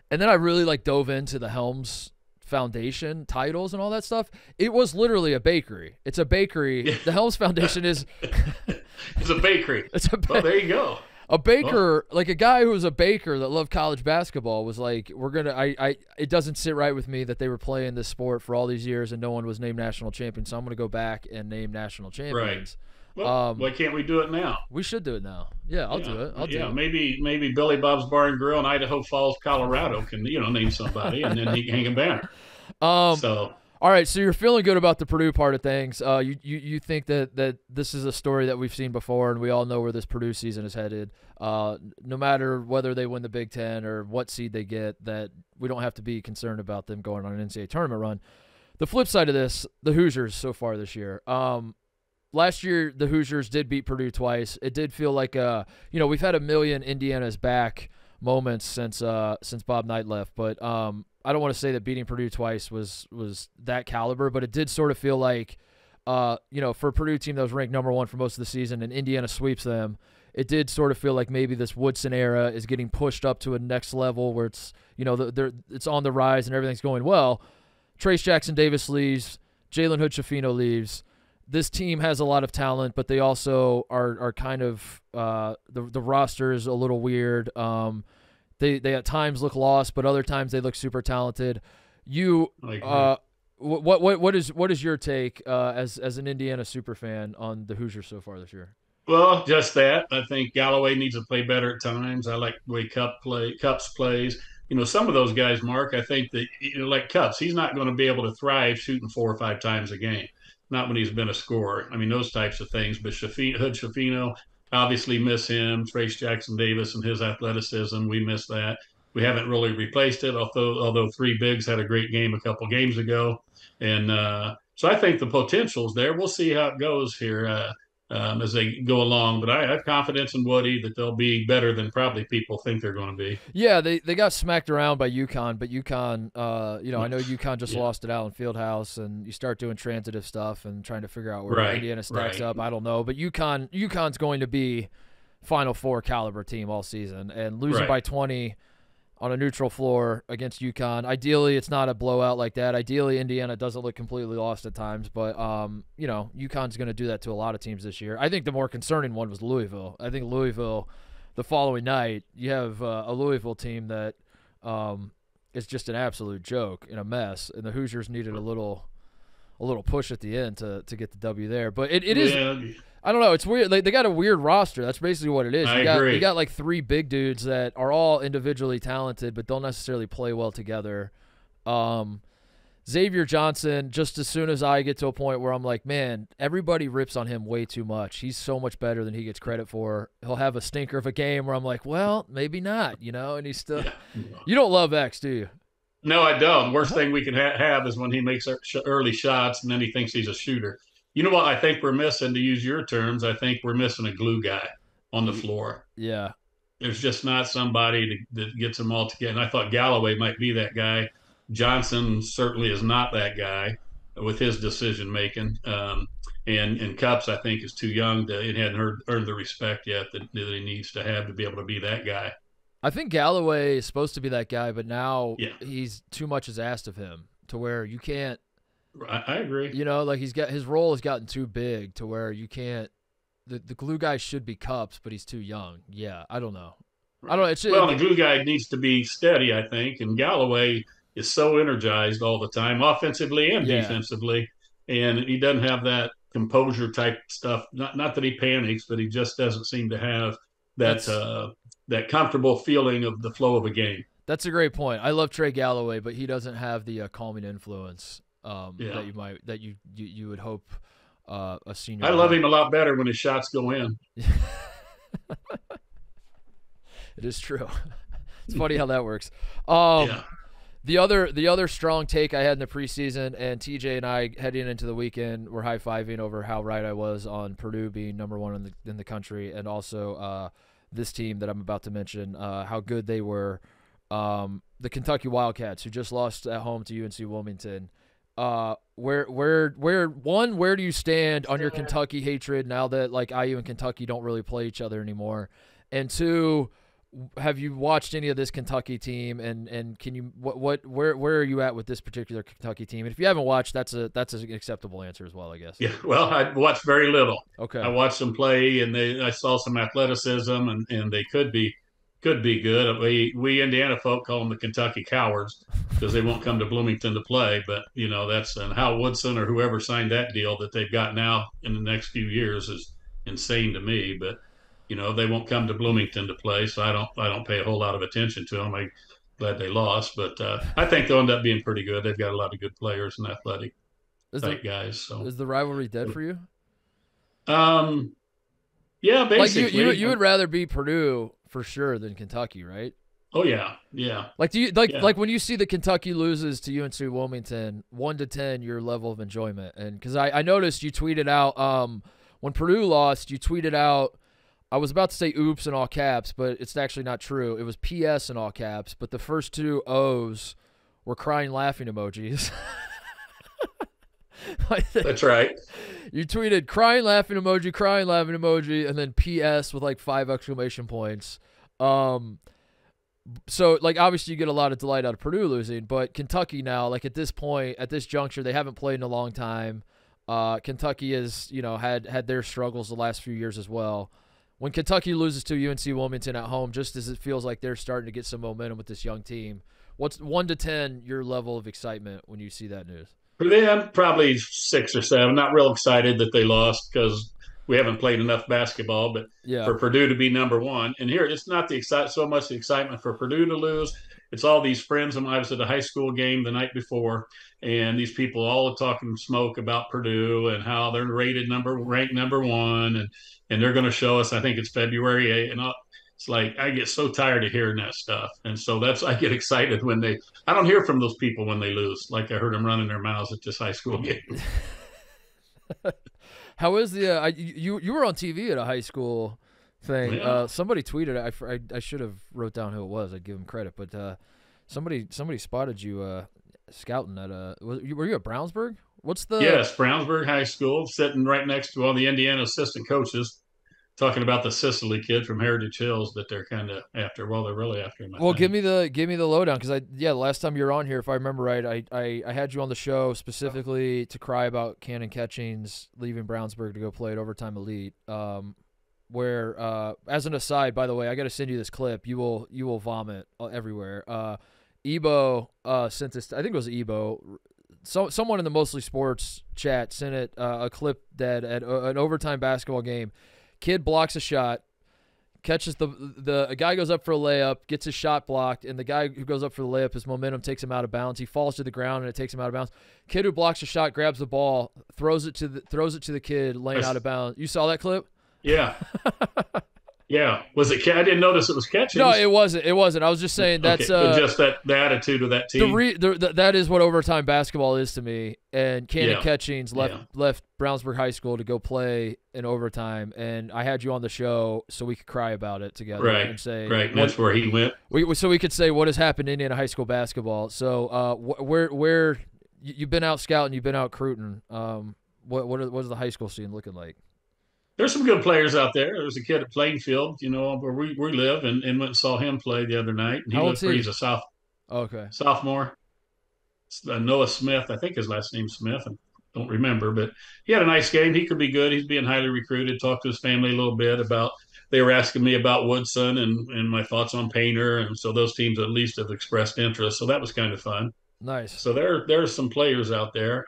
And then I really like dove into the Helms Foundation titles and all that stuff. It was literally a bakery. It's a bakery. The Helms Foundation is it's a bakery. Well, there you go. A baker, like a guy who was a baker that loved college basketball, was like, it doesn't sit right with me that they were playing this sport for all these years and no one was named national champion, so I'm going to go back and name national champions. Right. Well, why can't we do it now? We should do it now. Yeah, I'll do it. I'll do it. Maybe Billy Bob's Bar and Grill in Idaho Falls, Colorado can, name somebody and then he can hang a banner. All right, so you're feeling good about the Purdue part of things. You think that this is a story that we've seen before, and we all know where this Purdue season is headed. No matter whether they win the Big Ten or what seed they get, that we don't have to be concerned about them going on an NCAA tournament run. The flip side of this, the Hoosiers so far this year. Last year, the Hoosiers did beat Purdue twice. It did feel like we've had a million Indiana's back moments since Bob Knight left, but I don't want to say that beating Purdue twice was that caliber, but it did sort of feel like, for a Purdue team that was ranked number one for most of the season and Indiana sweeps them, it did sort of feel like maybe this Woodson era is getting pushed up to a next level where it's, it's on the rise and everything's going well. Trace Jackson Davis leaves. Jalen Hood-Schifino leaves. This team has a lot of talent, but they also are kind of the roster is a little weird. They at times look lost, but other times they look super talented. What is your take as an Indiana super fan on the Hoosiers so far this year? Well, just that. I think Galloway needs to play better at times. I like the way Cups plays. Some of those guys, Mark, I think that like Cups, he's not going to be able to thrive shooting 4 or 5 times a game. Not when he's been a scorer. I mean, those types of things. But Hood-Schifino, obviously miss him. Trace Jackson Davis and his athleticism, we miss that. We haven't really replaced it, although 3 bigs had a great game a couple games ago. And so I think the potential's there. We'll see how it goes here as they go along. But I have confidence in Woody that they'll be better than probably people think they're going to be. Yeah, they got smacked around by UConn, but UConn, I know UConn just lost at Allen Fieldhouse, and you start doing transitive stuff and trying to figure out where Indiana stacks up. I don't know, but UConn's going to be Final Four caliber team all season, and losing by 20 on a neutral floor against UConn. Ideally, it's not a blowout like that. Ideally, Indiana doesn't look completely lost at times, but UConn's going to do that to a lot of teams this year. I think the more concerning one was Louisville. I think Louisville, the following night, you have a Louisville team that is just an absolute joke and a mess, and the Hoosiers needed a little push at the end to get the W there. But it is. I don't know. It's weird. They got a weird roster. That's basically what it is. I agree. You got like 3 big dudes that are all individually talented but don't necessarily play well together. Xavier Johnson, just as soon as I get to a point where I'm like, man, everybody rips on him way too much. He's so much better than he gets credit for. He'll have a stinker of a game where I'm like, well, maybe not, and he's still – You don't love X, do you? No, I don't. The worst thing we can have is when he makes early shots and then he thinks he's a shooter. You know what I think we're missing, to use your terms? I think we're missing a glue guy on the floor. Yeah. There's just not somebody that gets them all together. And I thought Galloway might be that guy. Johnson certainly is not that guy with his decision-making. And Cups, I think, is too young. It hadn't earned the respect yet that he needs to have to be able to be that guy. I think Galloway is supposed to be that guy, but now he's too much is asked of him to where you can't. I agree. Like his role has gotten too big to where you can't. The glue guy should be Cups, but he's too young. Yeah, I don't know. I don't know. The glue guy needs to be steady, I think, and Galloway is so energized all the time, offensively and defensively, and he doesn't have that composure type stuff. Not that he panics, but he just doesn't seem to have that comfortable feeling of the flow of a game. That's a great point. I love Trey Galloway, but he doesn't have the calming influence that you would hope a senior. I love him a lot better when his shots go in. It is true. It's funny how that works. The other strong take I had in the preseason, and TJ and I heading into the weekend were high-fiving over how right I was on Purdue being number one in the country, and also this team that I'm about to mention, how good they were. The Kentucky Wildcats, who just lost at home to UNC Wilmington. Where do you stand on your Kentucky hatred now that like IU and Kentucky don't really play each other anymore? And two, have you watched any of this Kentucky team, and can you where are you at with this particular Kentucky team? And if you haven't watched, that's an acceptable answer as well, I guess. Yeah, well, I watched very little. Okay, I watched them play, and I saw some athleticism, and they could be good. We Indiana folk call them the Kentucky Cowards because they won't come to Bloomington to play. But that's and Hal Woodson or whoever signed that deal that they've got now in the next few years is insane to me. But they won't come to Bloomington to play, so I don't pay a whole lot of attention to them. I'm glad they lost, but I think they'll end up being pretty good. They've got a lot of good players and athletic guys. So is the rivalry dead for you? Yeah, basically. Like you would rather be Purdue for sure than Kentucky, right? Oh yeah. Like like when you see that Kentucky loses to UNC Wilmington 1-10, your level of enjoyment, and because I noticed you tweeted out when Purdue lost, you tweeted out. I was about to say oops in all caps, but it's actually not true. It was PS in all caps, but the first two O's were crying laughing emojis. That's right. You tweeted crying laughing emoji, and then PS with like 5 exclamation points. So like obviously you get a lot of delight out of Purdue losing, but Kentucky now, like at this point, at this juncture, they haven't played in a long time. Kentucky has, had their struggles the last few years as well. When Kentucky loses to UNC Wilmington at home, just as it feels like they're starting to get some momentum with this young team, what's 1-10 your level of excitement when you see that news? For them, probably 6 or 7. Not real excited that they lost because we haven't played enough basketball. But for Purdue to be number one, and here it's not so much the excitement for Purdue to lose. It's all these friends of mine. I was at a high school game the night before, and these people all are talking smoke about Purdue and how they're ranked number one, and they're going to show us. I think it's February 8th, and it's like I get so tired of hearing that stuff, and so I get excited when I don't hear from those people when they lose. Like I heard them running their mouths at this high school game. How is the you were on TV at a high school thing? Yeah. Somebody tweeted. I should have wrote down who it was. I'd give him credit, but somebody spotted you scouting at were you at Brownsburg? Yes, Brownsburg High School, sitting right next to all the Indiana assistant coaches, talking about the Sicily kid from Heritage Hills that they're kind of after. Well, they're really after him. Well, give me the lowdown because last time you were on here, if I remember right, I had you on the show specifically to cry about Cannon Catchings leaving Brownsburg to go play at Overtime Elite. Where as an aside, by the way, I got to send you this clip. You will vomit everywhere. Ebo sent this. I think it was Ebo. Someone in the Mostly Sports chat sent it a clip that at an overtime basketball game, kid blocks a shot, catches a guy goes up for a layup, gets his shot blocked, and the guy who goes up for the layup, his momentum takes him out of bounds. He falls to the ground and it takes him out of bounds. Kid who blocks a shot grabs the ball, throws it to the kid laying out of bounds. You saw that clip? Yeah. Yeah. Was it? I didn't notice it was catching. No, it wasn't. I was just saying that's just the attitude of that team. That is what overtime basketball is to me. And Cannon Catchings left Brownsburg High School to go play in overtime, and I had you on the show so we could cry about it together, right? And say and that's where he went. So we could say what has happened in Indiana high school basketball. So where you've been out scouting, you've been out recruiting. What is the high school scene looking like? There's some good players out there. There's a kid at Plainfield, where we live, and went and saw him play the other night. And he's a sophomore. Noah Smith, I think his last name's Smith. I don't remember, but he had a nice game. He could be good. He's being highly recruited. Talked to his family a little bit about. They were asking me about Woodson and my thoughts on Painter, and so those teams at least have expressed interest. So that was kind of fun. Nice. So there's some players out there.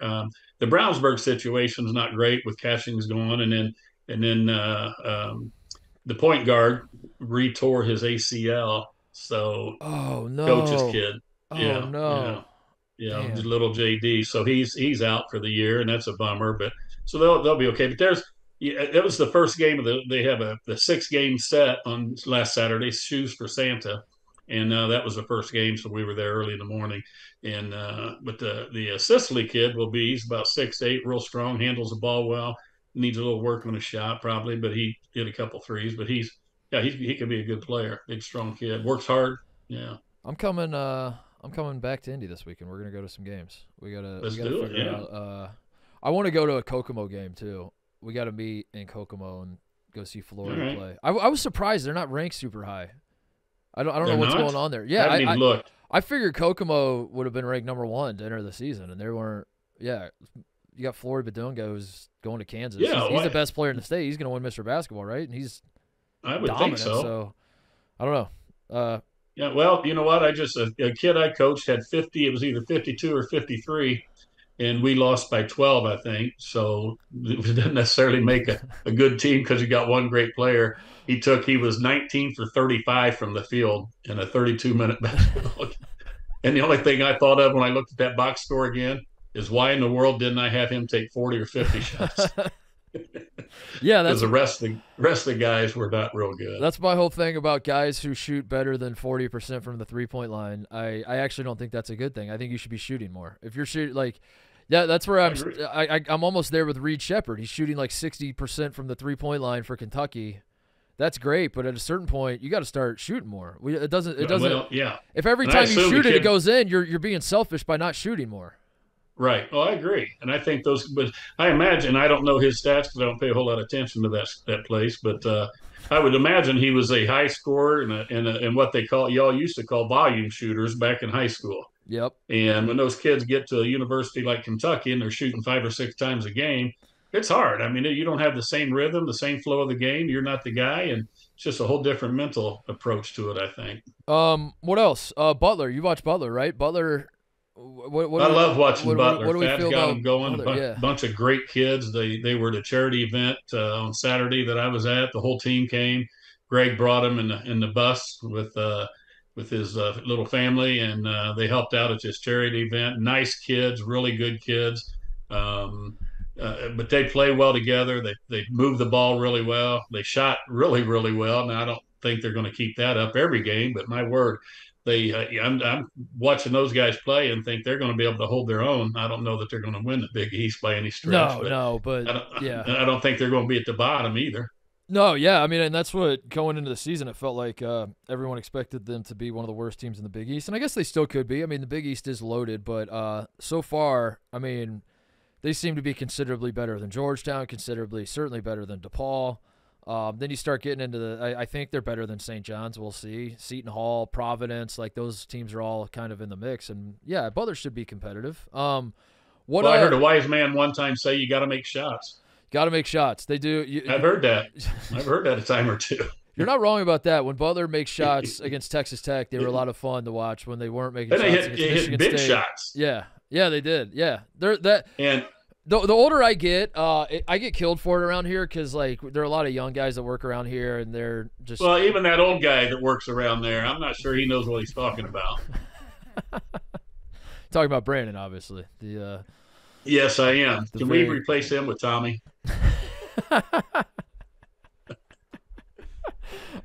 The Brownsburg situation is not great with Cashings going, and then the point guard retore his ACL. So Oh coach's no. kid, Oh yeah, no. Damn. little JD. So he's out for the year, and that's a bummer. But so they'll be okay. But there's yeah, it was the first game of they have the 6 game set on last Saturday, Shoes for Santa, and that was the first game. So we were there early in the morning, and but the Sicily kid will be he's about 6'8", real strong, handles the ball well, needs a little work on his shot probably, but he hit a couple threes. But he could be a good player, big strong kid, works hard. Yeah. I'm coming back to Indy this weekend. We're gonna go to some games. We gotta Do it, figure yeah. out. I want to go to a Kokomo game too. We got to meet in Kokomo and go see Florida All right. play. I was surprised they're not ranked super high. I don't know They're what's not? going on there. Yeah, I haven't even looked. I figured Kokomo would have been ranked number 1 to enter the season, and they weren't. Yeah, you got Floyd Badunga who's going to Kansas. Yeah, he's the best player in the state. He's going to win Mr. Basketball, right? And he's I would dominant. think so. I don't know. Yeah, well, you know what? A kid I coached had 50. It was either 52 or 53, and we lost by 12, I think. So it didn't necessarily make a good team because you got one great player. He was 19 for 35 from the field in a 32-minute basketball game. And the only thing I thought of when I looked at that box score again is why in the world didn't I have him take 40 or 50 shots? Yeah, because the rest of the guys were not real good. That's my whole thing about guys who shoot better than 40% from the 3-point line. I actually don't think that's a good thing. I think you should be shooting more. If you're shooting that's where I'm almost there with Reed Shepherd. He's shooting like 60% from the 3-point line for Kentucky. That's great, but at a certain point, you got to start shooting more. It doesn't. Well, yeah. If every time you shoot it goes in, you're being selfish by not shooting more. Right. Well, I agree, and I think but I imagine I don't know his stats because I don't pay a whole lot of attention to that place, but I would imagine he was a high scorer and what y'all used to call volume shooters back in high school. Yep. And when those kids get to a university like Kentucky and they're shooting 5 or 6 times a game, it's hard. I mean, you don't have the same rhythm, the same flow of the game. You're not the guy, and it's just a whole different mental approach to it, I think. What else? Butler. You watch Butler, right? Butler. I love watching Butler. What do we Thad's feel got about them going. Butler? A bunch of great kids. They were at a charity event on Saturday that I was at. The whole team came. Greg brought them in the bus with his little family, and they helped out at this charity event. Nice kids, really good kids. But they play well together. They move the ball really well. They shot really, really well. Now I don't think they're going to keep that up every game, but my word, I'm watching those guys play and think they're going to be able to hold their own. I don't know that they're going to win the Big East by any stretch. But I don't think they're going to be at the bottom either. No, yeah, I mean, and that's what going into the season, it felt like everyone expected them to be one of the worst teams in the Big East, and I guess they still could be. I mean, the Big East is loaded, but so far, I mean, they seem to be considerably better than Georgetown, certainly better than DePaul. Then you start getting into I think they're better than St. John's. We'll see. Seton Hall, Providence, like those teams are all kind of in the mix. And, yeah, Butler should be competitive. I heard a wise man one time say you got to make shots. Got to make shots. They do. I've heard that. I've heard that a time or two. You're not wrong about that. When Butler makes shots against Texas Tech, they were a lot of fun to watch when they weren't making shots against Michigan big State. Shots. Yeah, they did. Yeah. And the older I get, I get killed for it around here because like there are a lot of young guys that work around here and they're just even that old guy that works around there, I'm not sure he knows what he's talking about. Talking about Brandon, obviously. Yes, I am. Can we replace him with Tommy?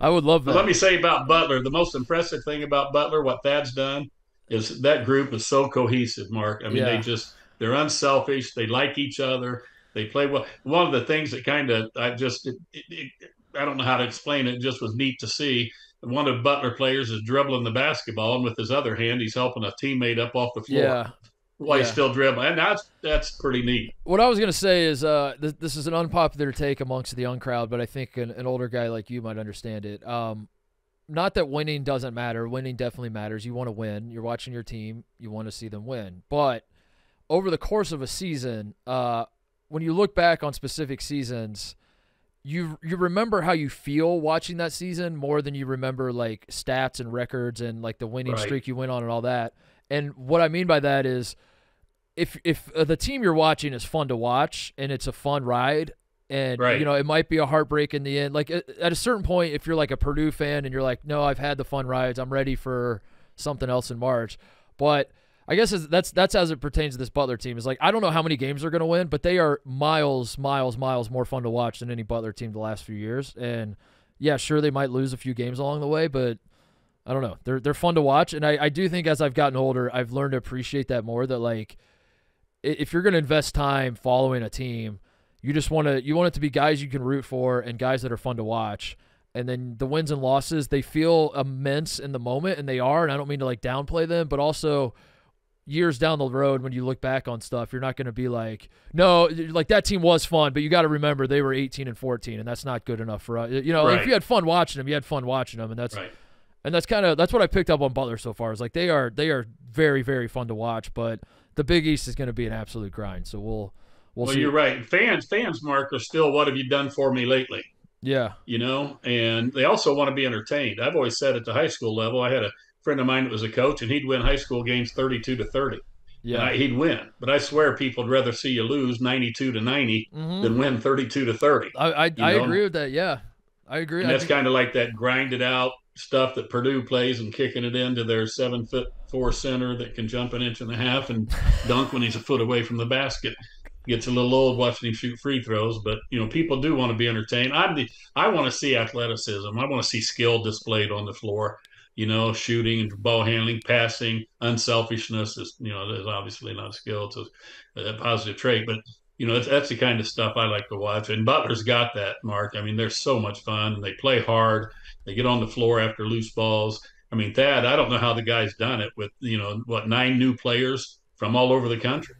I would love that. But let me say about Butler, the most impressive thing about Butler, what Thad's done, is that group is so cohesive, Mark. I mean, they're unselfish. They like each other. They play well. One of the things that kind of I don't know how to explain it. Just was neat to see. One of Butler players is dribbling the basketball, and with his other hand, he's helping a teammate up off the floor. Yeah. While he's still dribbling, and that's pretty neat. What I was going to say is this is an unpopular take amongst the young crowd, but I think an older guy like you might understand it. Not that winning doesn't matter. Winning definitely matters. You want to win. You're watching your team. You want to see them win. But over the course of a season, when you look back on specific seasons, you remember how you feel watching that season more than you remember like stats and records and like the winning streak you went on and all that. And what I mean by that is if the team you're watching is fun to watch and it's a fun ride, and it might be a heartbreak in the end. Like at a certain point, if you're like a Purdue fan and you're like, no, I've had the fun rides, I'm ready for something else in March. But I guess that's as it pertains to this Butler team. Is like, I don't know how many games they're going to win, but they are miles more fun to watch than any Butler team the last few years. And yeah, sure, they might lose a few games along the way, but I don't know. They're fun to watch. And I do think as I've gotten older, I've learned to appreciate that more, that like, if you're going to invest time following a team, you want it to be guys you can root for and guys that are fun to watch. And then the wins and losses, they feel immense in the moment, and they are, and I don't mean to like downplay them, but also years down the road when you look back on stuff, you're not going to be like, no, like that team was fun, but you got to remember they were 18-14, and that's not good enough for us. If you had fun watching them, you had fun watching them, and that's and that's what I picked up on Butler so far. Is like they are very, very fun to watch, but the Big East is going to be an absolute grind. So we'll see. You're right. Fans, Mark, are still, what have you done for me lately? Yeah. And they also want to be entertained. I've always said at the high school level, I had a friend of mine that was a coach, and he'd win high school games 32-30. Yeah. He'd win. But I swear people would rather see you lose 92-90 than win 32-30. I agree with that. Yeah. I agree. And that's kind of like that grinded out stuff that Purdue plays and kicking it into their 7'4" center that can jump an inch and a half and dunk when he's a foot away from the basket. Gets a little old watching him shoot free throws, but people do want to be entertained. I want to see athleticism. I want to see skill displayed on the floor. Shooting and ball handling, passing, unselfishness is obviously not a skill; it's a positive trait. But that's the kind of stuff I like to watch. And Butler's got that, Mark. I mean, they're so much fun. They play hard. They get on the floor after loose balls. I mean, Thad, I don't know how the guy's done it with 9 new players from all over the country.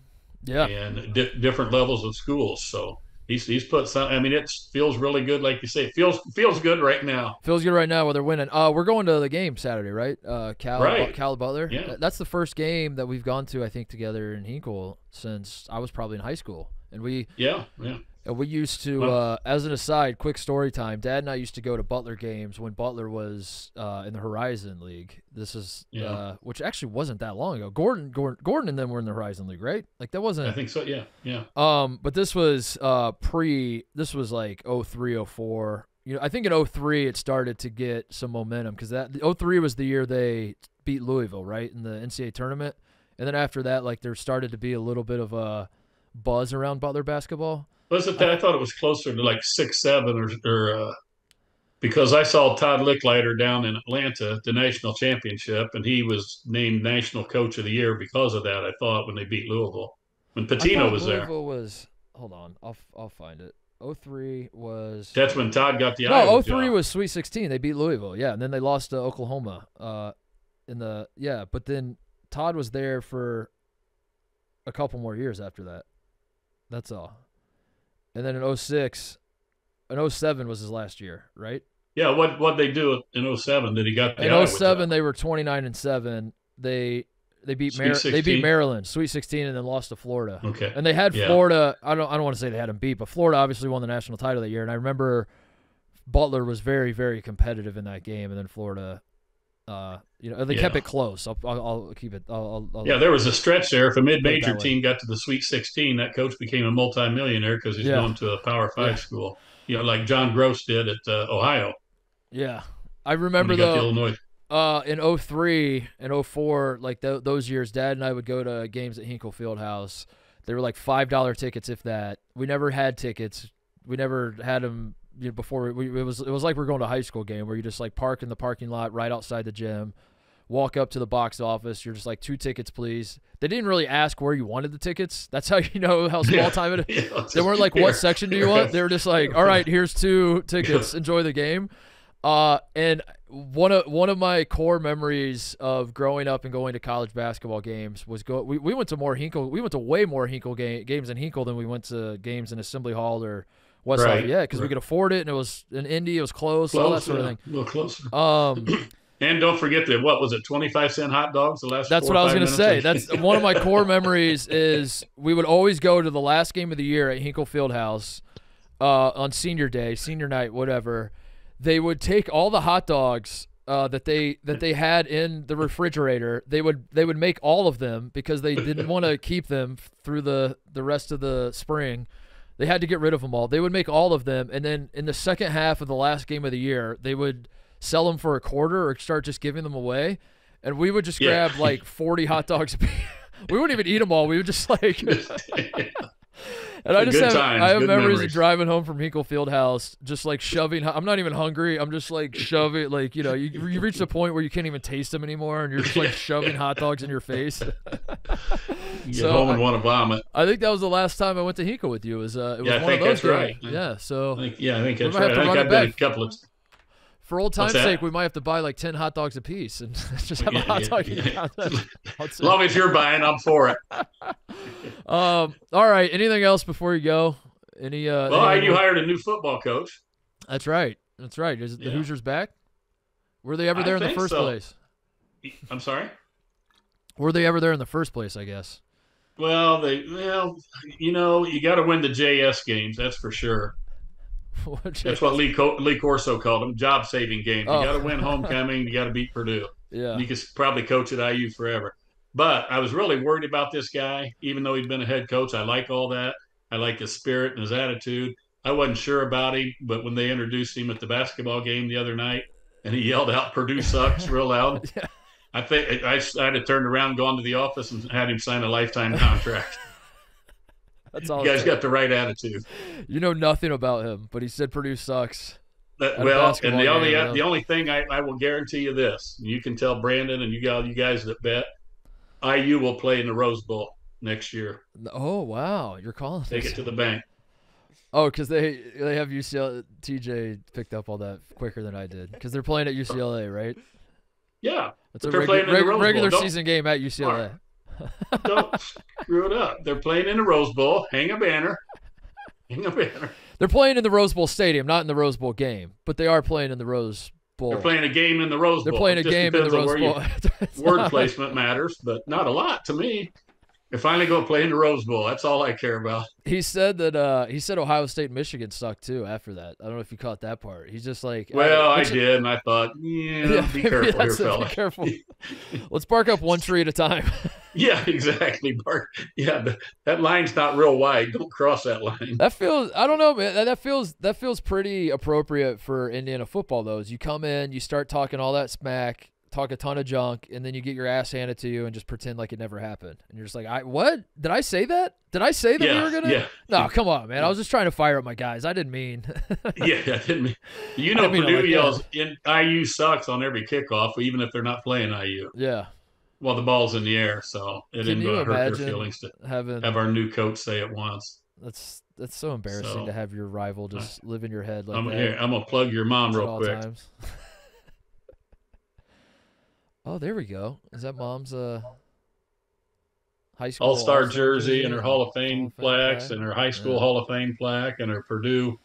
Yeah, and different levels of schools. So he's put some. I mean, it feels really good, like you say. It feels good right now. Feels good right now while they're winning. We're going to the game Saturday, right? Cal Butler. Yeah. That's the first game that we've gone to, I think, together in Hinkle since I was probably in high school, and we used to. As an aside, quick story time. Dad and I used to go to Butler games when Butler was in the Horizon League. This is which actually wasn't that long ago. Gordon and them were in the Horizon League, right? Like that wasn't. I think so. Yeah. But this was This was like 03, 04. I think in 03 it started to get some momentum because that 03 was the year they beat Louisville, right, in the NCAA tournament, and then after that, like there started to be a little bit of a buzz around Butler basketball. Was it that? I thought it was closer to like 6-7 or because I saw Todd Licklider down in Atlanta, the national championship, and he was named National Coach of the Year because of that. I thought when they beat Louisville, when Pitino was there. Louisville was. Hold on, I'll find it. 03 was. That's when Todd got the Iowa 03 job. was Sweet 16. They beat Louisville, and then they lost to Oklahoma. But then Todd was there for a couple more years after that. That's all. And then in 06, in 07 was his last year, right? Yeah, what they do in 07 that he got the In 07 they were 29-7. They beat Maryland, Sweet 16, and then lost to Florida. Okay. And they had Florida. I don't want to say they had them beat, but Florida obviously won the national title that year. And I remember Butler was very, very competitive in that game, and then Florida. They kept it close. I'll keep it. There was a stretch there. If a mid-major team got to the Sweet 16, that coach became a multimillionaire because he's going to a Power 5 school. Like John Gross did at Ohio. Yeah, I remember Illinois. In 03 and 04, like those years, Dad and I would go to games at Hinkle Fieldhouse. They were like $5 tickets, if that. We never had tickets. We never had them. Before it was like we're going to a high school game where you just like park in the parking lot right outside the gym, walk up to the box office. You're just like 2 tickets, please. They didn't really ask where you wanted the tickets. That's how you know how small time it is. They weren't like, what section do you want? They were just like, all right, here's 2 tickets. Enjoy the game. And one of my core memories of growing up and going to college basketball games was we went to more Hinkle. We went to way more Hinkle games in Hinkle than we went to games in Assembly Hall or West Lafayette because we could afford it, and it was in Indy. It was close, all that sort of thing. A little closer. And don't forget the 25-cent hot dogs. That's what I was going to say. That's one of my core memories. Is we would always go to the last game of the year at Hinkle Fieldhouse on senior day, senior night, whatever. They would take all the hot dogs that they had in the refrigerator. They would make all of them because they didn't want to keep them through the rest of the spring. They had to get rid of them all. They would make all of them, and then in the second half of the last game of the year, they would sell them for a quarter or start just giving them away. And we would just grab like 40 hot dogs. We wouldn't even eat them all. We would just like. And I just have memories of driving home from Hinkle Fieldhouse, just like shoving. I'm not even hungry. I'm just like shoving, like, you reach the point where you can't even taste them anymore, and you're just like shoving hot dogs in your face. You get home and want to vomit. I think that was the last time I went to Hinkle with you. It was one of those that's right. Yeah, so I think that's right. I think I've done a couple of. For old time's sake, we might have to buy like 10 hot dogs a piece and just have a hot dog in your mouth. As long as you're buying, I'm for it. All right. Anything else before you go? You hired a new football coach. That's right. Is the Hoosiers back? Were they ever there in the first place? I'm sorry? Were they ever there in the first place, I guess? Well, you got to win the JS games, that's for sure. That's what Lee Corso called them, job-saving games. You got to win homecoming. You got to beat Purdue. Yeah. You could probably coach at IU forever. But I was really worried about this guy, even though he'd been a head coach. I like all that. I like his spirit and his attitude. I wasn't sure about him, but when they introduced him at the basketball game the other night, and he yelled out, "Purdue sucks," real loud, yeah. I think I'd have turned around, gone to the office, and had him sign a lifetime contract. That's all. You guys got the right attitude. You know nothing about him, but he said Purdue sucks. The only thing I will guarantee you this: you can tell Brandon and you guys that bet, IU will play in the Rose Bowl next year. Oh wow, you're calling. Take it to the bank. Oh, because they have UCLA. TJ picked up all that quicker than I did because they're playing at UCLA, right? Yeah, it's a regular season game at UCLA. Don't screw it up. They're playing in the Rose Bowl. Hang a banner. They're playing in the Rose Bowl stadium, not in the Rose Bowl game, but they are playing in the Rose Bowl. They're playing a game in the Rose Bowl. They're playing a game in the Rose Bowl. Word placement matters, but not a lot to me. They're finally going to play in the Rose Bowl. That's all I care about. He said that Ohio State and Michigan sucked too after that. I don't know if you caught that part. He's just like, well, I did, and I thought, be careful here, fella. Be careful. Let's bark up one tree at a time. Yeah, exactly. Bark. Yeah, that line's not real wide. Don't cross that line. That feels, I don't know, man. That feels pretty appropriate for Indiana football, though. Is you come in, you start talking all that smack, talk a ton of junk, and then you get your ass handed to you and just pretend like it never happened. And you're just like, what? Did I say that? Did I say that we were going to? Yeah. No, come on, man. I was just trying to fire up my guys. I didn't mean. Yeah, I didn't mean. Purdue yells, IU sucks on every kickoff, even if they're not playing IU. Yeah. Well, the ball's in the air, so it didn't hurt their feelings to have our new coach say it once. That's so embarrassing to have your rival just live in your head like that. Here, I'm going to plug your mom real quick. Times. Oh, there we go. Is that mom's high school All-Star jersey and her Hall of Fame plaques and her high school Hall of Fame plaque and her Purdue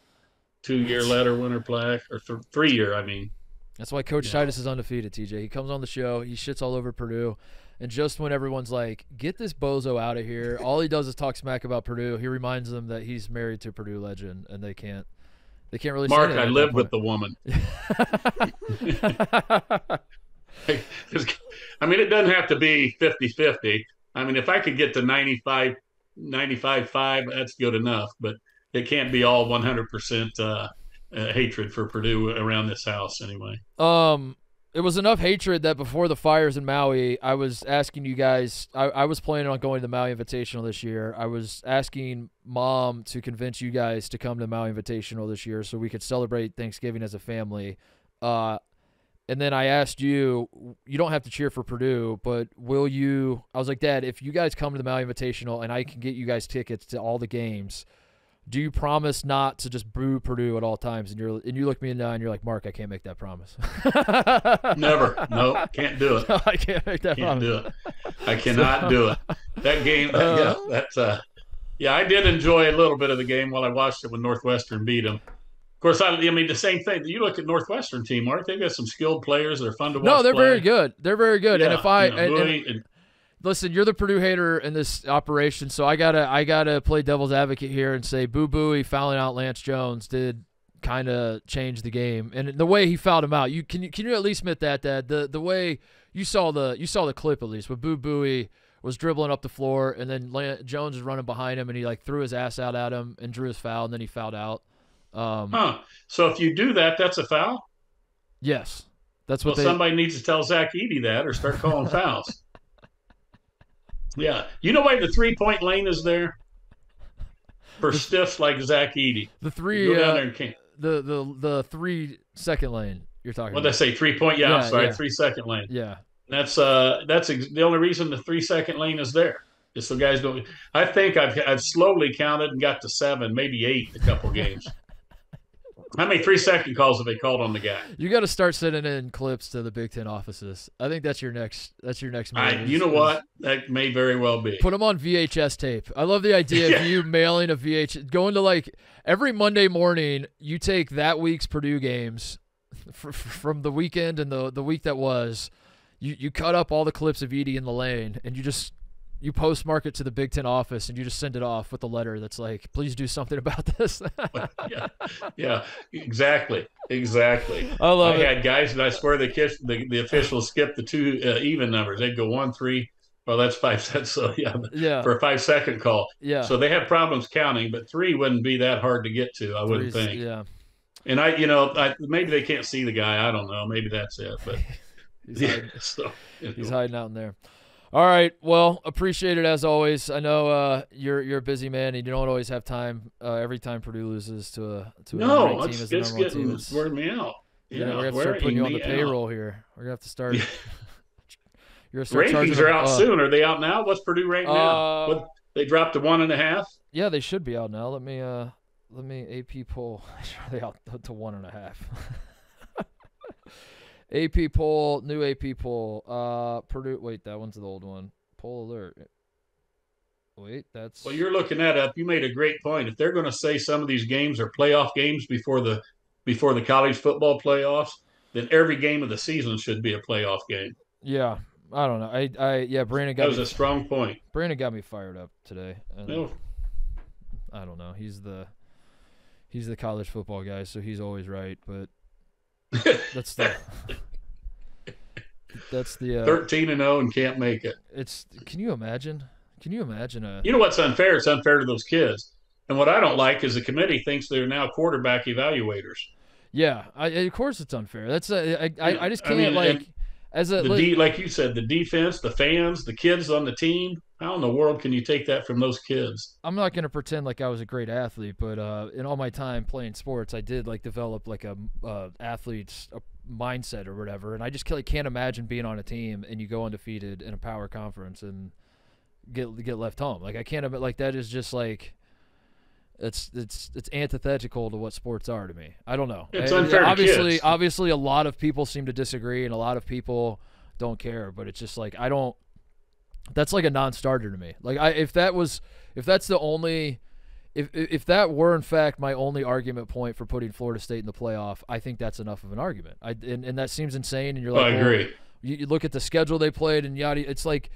2-year letter winner plaque, or 3-year, I mean. That's why Coach Titus is undefeated, TJ. He comes on the show, he shits all over Purdue, and just when everyone's like, get this bozo out of here, all he does is talk smack about Purdue. He reminds them that he's married to a Purdue legend, and they can't really say Mark, that I live with the woman. I mean, it doesn't have to be 50-50. I mean, if I could get to 95-5, that's good enough. But it can't be all 100% hatred for Purdue around this house anyway. It was enough hatred that before the fires in Maui, I was asking you guys, I was planning on going to the Maui Invitational this year. I was asking Mom to convince you guys to come to the Maui Invitational this year so we could celebrate Thanksgiving as a family. And then I asked you don't have to cheer for Purdue, but will you – I was like, Dad, if you guys come to the Maui Invitational and I can get you guys tickets to all the games, do you promise not to just boo Purdue at all times? And you look me in the eye and you're like, Mark, I can't make that promise. Never. No, can't do it. No, I can't make that promise. Can't do it. I cannot do it. That game, I did enjoy a little bit of the game while I watched it when Northwestern beat them. Of course, I mean, the same thing. You look at Northwestern team, Mark. They've got some skilled players that are fun to watch. No, they're play. very good. They're very good. Yeah, and listen, you're the Purdue hater in this operation, so I gotta play devil's advocate here and say, boo booey fouling out Lance Jones. Did kind of changed the game. And the way he fouled him out, can you at least admit that the way you saw the clip, at least, with Boo Buie was dribbling up the floor, and then Jones was running behind him, and he like threw his ass out at him and drew his foul, and then he fouled out. So if you do that, that's a foul? Yes. That's what somebody needs to tell Zach Edey that, or start calling fouls. Yeah. You know why the 3-point lane is there? For stiffs like Zach Edey. The three go down there and can't. The 3-second lane you're talking about. What did I say? 3-point? Yeah, I'm sorry, 3-second lane. Yeah. That's the only reason the 3-second lane is there. Is so guys don't. I think I've slowly counted and got to 7, maybe 8 a couple games. How many 3-second calls have they called on the guy? You got to start sending in clips to the Big Ten offices. I think that's your next move. You know what? That may very well be. Put them on VHS tape. I love the idea of you mailing a VHS, going to like every Monday morning. You take that week's Purdue games from the weekend and the week that was. You cut up all the clips of Edey in the lane, and you postmark it to the Big Ten office, and you just send it off with a letter that's like, please do something about this. yeah, exactly. I love it. I had guys, and I swear the officials skipped the 2 even numbers. They'd go 1, 3. Well, that's 5 cents. So yeah, for a 5-second call. Yeah. So they have problems counting, but 3 wouldn't be that hard to get to. I wouldn't think. Yeah. And maybe they can't see the guy. I don't know. Maybe that's it. But he's hiding out in there. All right. Well, appreciate it as always. I know you're a busy man, and you don't always have time. Every time Purdue loses to a team as a normal team, it's wearing me out. Yeah, we're gonna have to start putting you on the payroll here. We're gonna have to start. Yeah. You're gonna start rankings are out soon. Are they out now? What's Purdue ranked now? They dropped to 1.5. Yeah, they should be out now. Let me AP poll. Are they out to 1.5? AP poll, new AP poll. Purdue. Wait, that one's the old one. Poll alert. Wait, that's. Well, you're looking that up. You made a great point. If they're going to say some of these games are playoff games before the college football playoffs, then every game of the season should be a playoff game. Yeah, I don't know. Brandon got. That was a strong point. Brandon got me fired up today. No. I don't know. He's the college football guy, so he's always right. But that's the 13-0 and can't make it. Can you imagine? Can you imagine You know what's unfair? It's unfair to those kids. And what I don't like is the committee thinks they're now quarterback evaluators. Yeah, of course it's unfair. That's I just can't like you said, the defense, the fans, the kids on the team. How in the world can you take that from those kids? I'm not going to pretend like I was a great athlete, but in all my time playing sports, I did like develop like a athlete's mindset or whatever. And I just can't imagine being on a team and you go undefeated in a power conference and get left home. Like I can't like that is just like it's antithetical to what sports are to me. I don't know. It's unfair to kids. Obviously, a lot of people seem to disagree, and a lot of people don't care. But it's just like I don't. That's like a non-starter to me. Like if that were in fact my only argument point for putting Florida State in the playoff, I think that's enough of an argument. And that seems insane. And you're like, I agree. You look at the schedule they played, and yada. It's like.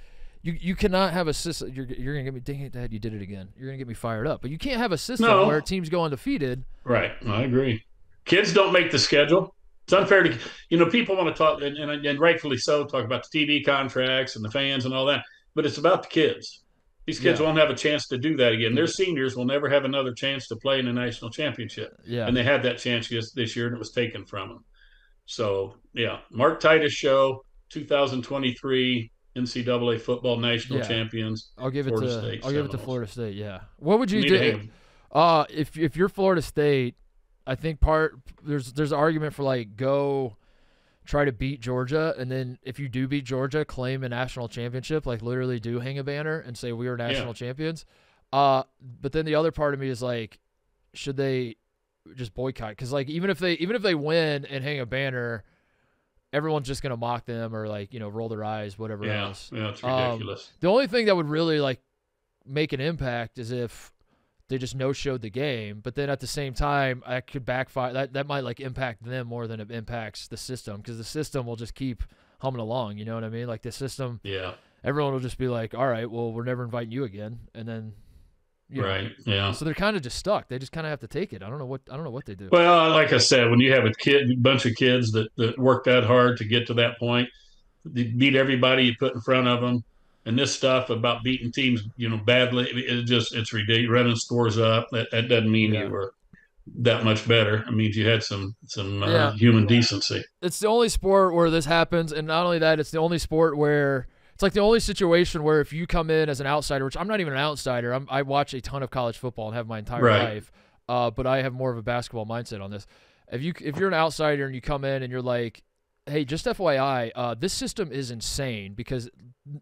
You cannot have a system. You're going to get me, dang it, Dad, you did it again. You're going to get me fired up. But you can't have a system where teams go undefeated. Right. I agree. Kids don't make the schedule. It's unfair to, people want to talk, and rightfully so, talk about the TV contracts and the fans and all that. But it's about the kids. These kids won't have a chance to do that again. Their seniors will never have another chance to play in the national championship. Yeah. And they had that chance this year, and it was taken from them. So, yeah, Mark Titus Show, 2023 NCAA football national champions. I'll give it to Florida State. Yeah. What would you do if you're Florida State? I think there's an argument for like go try to beat Georgia, and then if you do beat Georgia, claim a national championship. Like literally do hang a banner and say we are national champions. But then the other part of me is like, should they just boycott? Because like even if they win and hang a banner, everyone's just going to mock them or like, roll their eyes, whatever else. Yeah, it's ridiculous. The only thing that would really like make an impact is if they just no-showed the game, but then at the same time, that could backfire. That might like impact them more than it impacts the system because the system will just keep humming along. You know what I mean? Like the system, everyone will just be like, all right, well, we're never inviting you again. And then Right. Yeah. So they're kind of just stuck. They just kind of have to take it. I don't know what they do. Well, like I said, when you have a bunch of kids that work that hard to get to that point, they beat everybody you put in front of them, and this stuff about beating teams, badly, it's ridiculous. Running scores up, that doesn't mean you were that much better. It means you had some human decency. It's the only sport where this happens, and not only that, it's the only sport where it's like the only situation where if you come in as an outsider, which I'm not even an outsider, I watch a ton of college football and have my entire life, but I have more of a basketball mindset on this. If you're an outsider and you come in and you're like, hey, just FYI, this system is insane because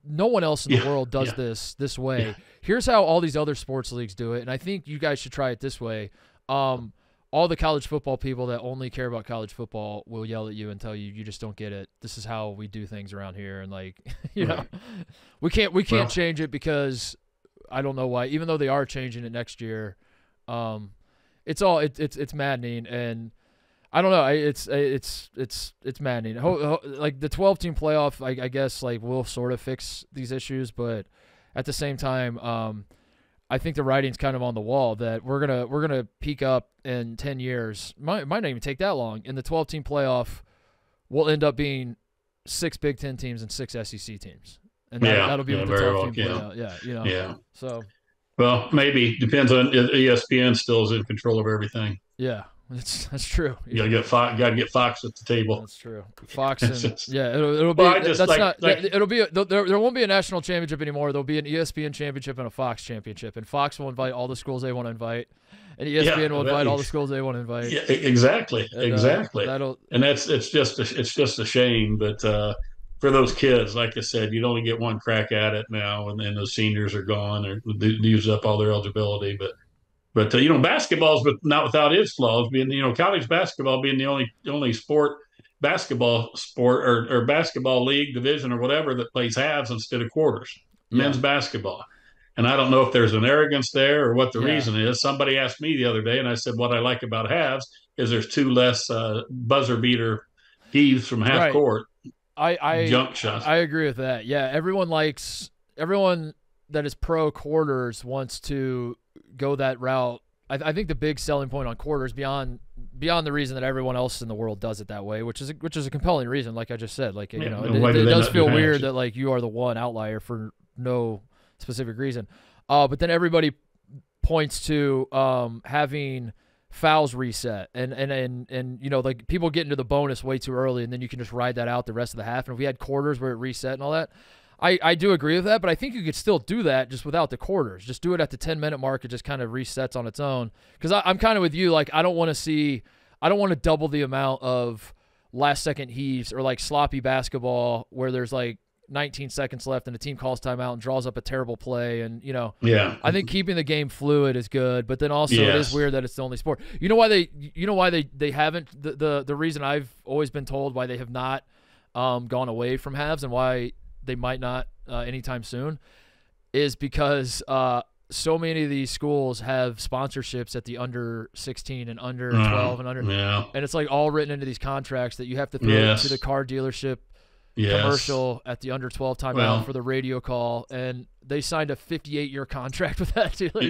no one else in the world does this way. Yeah. Here's how all these other sports leagues do it, and I think you guys should try it this way. All the college football people that only care about college football will yell at you and tell you just don't get it. This is how we do things around here, and like know, we can't change it because I don't know why. Even though they are changing it next year, it's maddening, and I don't know. It's maddening. Like the 12-team playoff, I guess like will sort of fix these issues, but at the same time, I think the writing's kind of on the wall that we're gonna peak up in 10 years. Might not even take that long. In the 12-team playoff, we'll end up being 6 Big Ten teams and 6 SEC teams, and that'll be with the 12-team playoff. Yeah. So, well, maybe depends on ESPN still is in control of everything. Yeah. That's true. You gotta get Fox at the table. That's true. Fox and it'll be. There won't be a national championship anymore. There'll be an ESPN championship and a Fox championship, and Fox will invite all the schools they want to invite, and ESPN will invite all the schools they want to invite. Yeah, exactly. And it's just a shame, but for those kids, like I said, you'd only get one crack at it now, and then the seniors are gone or use up all their eligibility, But basketball's not without its flaws. Being college basketball being the only basketball sport or basketball league division or whatever that plays halves instead of quarters. Men's basketball, and I don't know if there's an arrogance there or what the reason is. Somebody asked me the other day, and I said what I like about halves is there's 2 less buzzer beater heaves from half court. Jump shots. I agree with that. Yeah, everyone that is pro quarters wants to go that route. I think the big selling point on quarters beyond the reason that everyone else in the world does it that way, which is a compelling reason, like I just said, like it does feel weird that like you are the one outlier for no specific reason. But then everybody points to having fouls reset and like people get into the bonus way too early, and then you can just ride that out the rest of the half. And if we had quarters where it reset and all that, I do agree with that, but I think you could still do that just without the quarters. Just do it at the 10-minute mark. It just kind of resets on its own. Because I'm kind of with you. Like I don't want to double the amount of last-second heaves or like sloppy basketball where there's like 19 seconds left and the team calls timeout and draws up a terrible play. And I think keeping the game fluid is good, but then also it is weird that it's the only sport. You know why they haven't the reason I've always been told why they have not gone away from halves and why they might not anytime soon is because so many of these schools have sponsorships at the under 16 and under 12 and under and it's like all written into these contracts that you have to throw into the car dealership commercial at the under 12 timeout for the radio call, and they signed a 58-year contract with that dealer.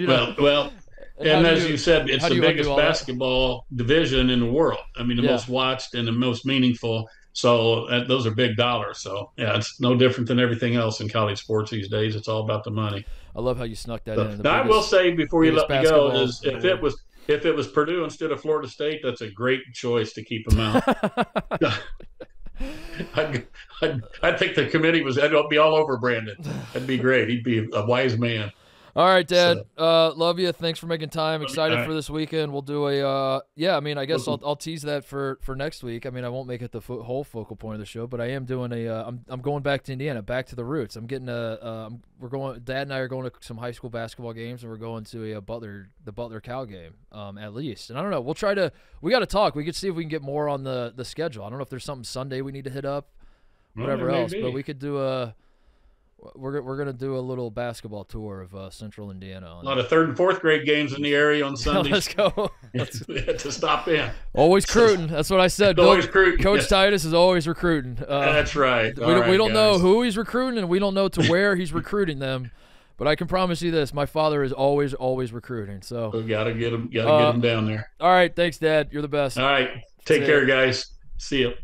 And as you said, it's the biggest basketball division in the world. I mean, the most watched and the most meaningful. So those are big dollars. So, it's no different than everything else in college sports these days. It's all about the money. I love how you snuck that in. Now, I will say before you let me go is if it was Purdue instead of Florida State, that's a great choice to keep them out. I think the committee I'd be all over Brandon. That'd be great. He'd be a wise man. All right, Dad. Love you. Thanks for making time. Excited for this weekend. We'll do I guess I'll tease that for next week. I mean, I won't make it the whole focal point of the show, but I am doing I'm going back to Indiana, back to the roots. I'm getting Dad and I are going to some high school basketball games, and we're going to the Butler Cal game, at least. And I don't know. We got to talk. We could see if we can get more on the schedule. I don't know if there's something Sunday we need to hit up, whatever else, but we could do We're going to do a little basketball tour of Central Indiana. A lot of 3rd and 4th grade games in the area on Sundays. Let's go. To stop in. Always recruiting. That's what I said. Always recruiting. Coach Titus is always recruiting. That's right. We don't know who he's recruiting, and we don't know to where he's recruiting them. But I can promise you this: my father is always recruiting. So gotta get him down there. All right, thanks, Dad. You're the best. All right, take care, guys. See you.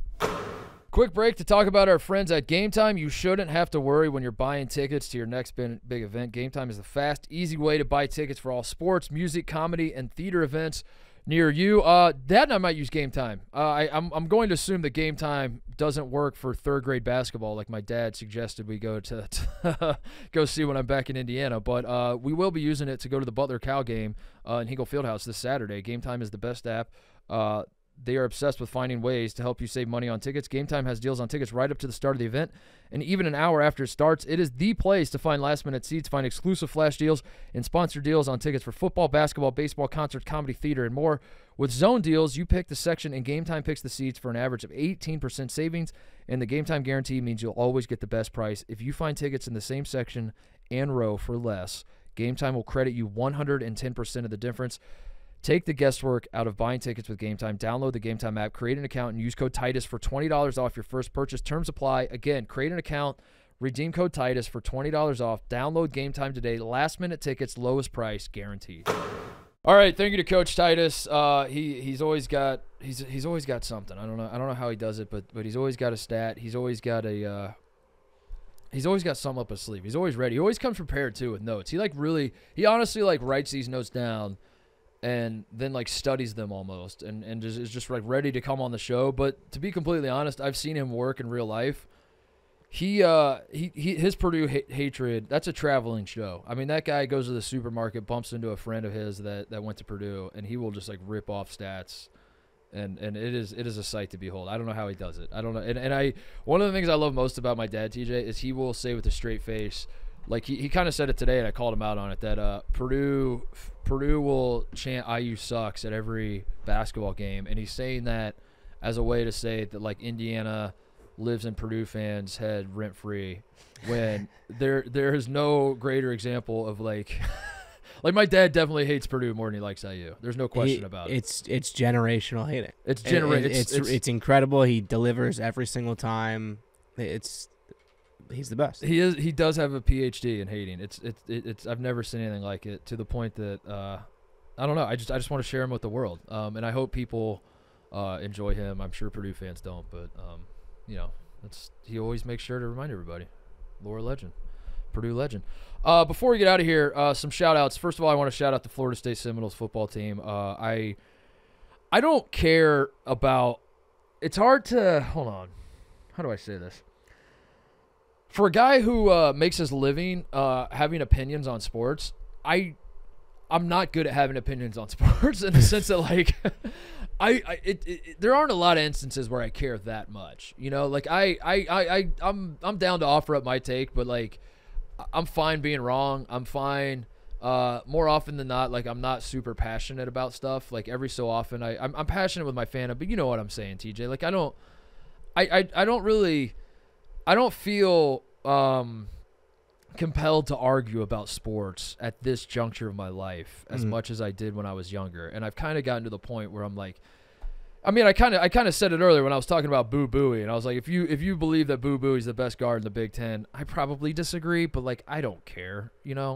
Quick break to talk about our friends at Gametime. You shouldn't have to worry when you're buying tickets to your next big event. Gametime is the fast, easy way to buy tickets for all sports, music, comedy, and theater events near you. Dad and I might use Gametime. I'm going to assume that Gametime doesn't work for third-grade basketball like my dad suggested we go to go see when I'm back in Indiana. But we will be using it to go to the Butler Cal game in Hinkle Fieldhouse this Saturday. Gametime is the best app. They are obsessed with finding ways to help you save money on tickets. Gametime has deals on tickets right up to the start of the event, and even an hour after it starts. It is the place to find last-minute seats, find exclusive flash deals, and sponsored deals on tickets for football, basketball, baseball, concerts, comedy, theater, and more. With zone deals, you pick the section, and Gametime picks the seats for an average of 18% savings, and the Gametime guarantee means you'll always get the best price. If you find tickets in the same section and row for less, Gametime will credit you 110% of the difference. Take the guesswork out of buying tickets with Gametime. Download the Gametime app, create an account, and use code Titus for $20 off your first purchase. Terms apply. Again, create an account, redeem code Titus for $20 off. Download Gametime today. Last-minute tickets, lowest price, guaranteed. All right, thank you to Coach Titus. He's always got something. I don't know how he does it, but he's always got a stat. He's always got something up his sleeve. He's always ready. He always comes prepared too with notes. He honestly writes these notes down and then studies them almost and is just ready to come on the show. But to be completely honest, I've seen him work in real life. His Purdue hatred, that's a traveling show. I mean, that guy goes to the supermarket, bumps into a friend of his that went to Purdue, and he will just rip off stats. And it is a sight to behold. I don't know how he does it. I don't know. And one of the things I love most about my dad, TJ, is he will say with a straight face, he kind of said it today, and I called him out on it, that Purdue will chant IU sucks at every basketball game, and he's saying that as a way to say that Indiana lives in Purdue fans' head rent free, when there is no greater example of my dad definitely hates Purdue more than he likes IU. There's no question about it. It's generational hating. It's incredible. He delivers every single time. He's the best. He does have a PhD in hating. It's I've never seen anything like it, to the point that I don't know. I just want to share him with the world. And I hope people enjoy him. I'm sure Purdue fans don't, but he always makes sure to remind everybody. Lower legend, Purdue legend. Before we get out of here, some shout outs. First of all, I want to shout out the Florida State Seminoles football team. I don't care about. It's hard to hold on. How do I say this? For a guy who makes his living having opinions on sports, I'm not good at having opinions on sports in the sense that there aren't a lot of instances where I care that much. I'm down to offer up my take, but I'm fine being wrong. I'm fine. More often than not, I'm not super passionate about stuff. Every so often, I'm passionate with my fandom, but you know what I'm saying, TJ. I don't feel compelled to argue about sports at this juncture of my life as much as I did when I was younger. And I've kind of gotten to the point where I'm I kind of said it earlier when I was talking about Boo Buie, and I was like, if you believe that Boo Buie is the best guard in the Big Ten, I probably disagree, but I don't care.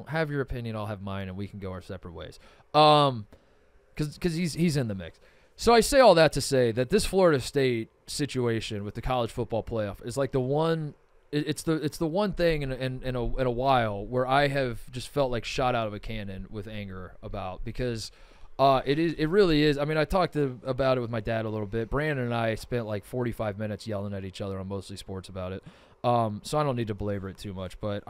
Have your opinion, I'll have mine, and we can go our separate ways. Because he's in the mix. So I say all that to say that this Florida State situation with the college football playoff is the one. It's the one thing in a while where I have just felt shot out of a cannon with anger about, because it really is. I mean, I talked about it with my dad a little bit. Brandon and I spent 45 minutes yelling at each other on mostly sports about it. So I don't need to belabor it too much, but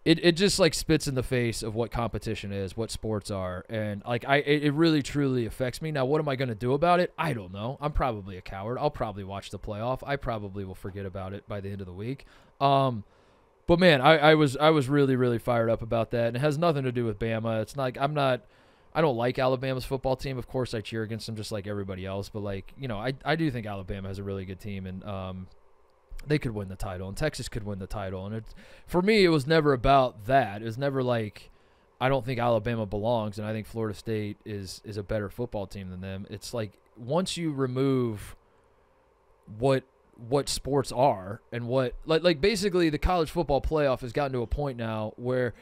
It just spits in the face of what competition is, what sports are, and it really truly affects me. Now, what am I going to do about it? I don't know. I'm probably a coward. I'll probably watch the playoff. I probably will forget about it by the end of the week. But man, I was really, really fired up about that, and it has nothing to do with Bama. It's not I don't like Alabama's football team. Of course, I cheer against them just like everybody else, but I do think Alabama has a really good team, and they could win the title, and Texas could win the title. And for me, it was never about that. It was never I don't think Alabama belongs, and I think Florida State is a better football team than them. It's once you remove what what sports are and what like basically the college football playoff has gotten to a point now where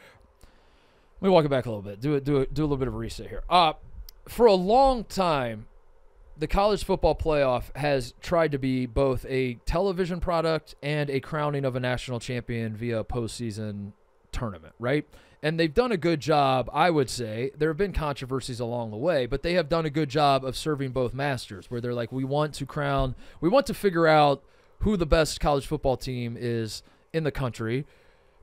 let me walk it back a little bit. Do a little bit of a reset here. For a long time, the college football playoff has tried to be both a television product and a crowning of a national champion via postseason tournament, right? And they've done a good job, I would say. There have been controversies along the way, but they have done a good job of serving both masters, where they're like, we want to figure out who the best college football team is in the country.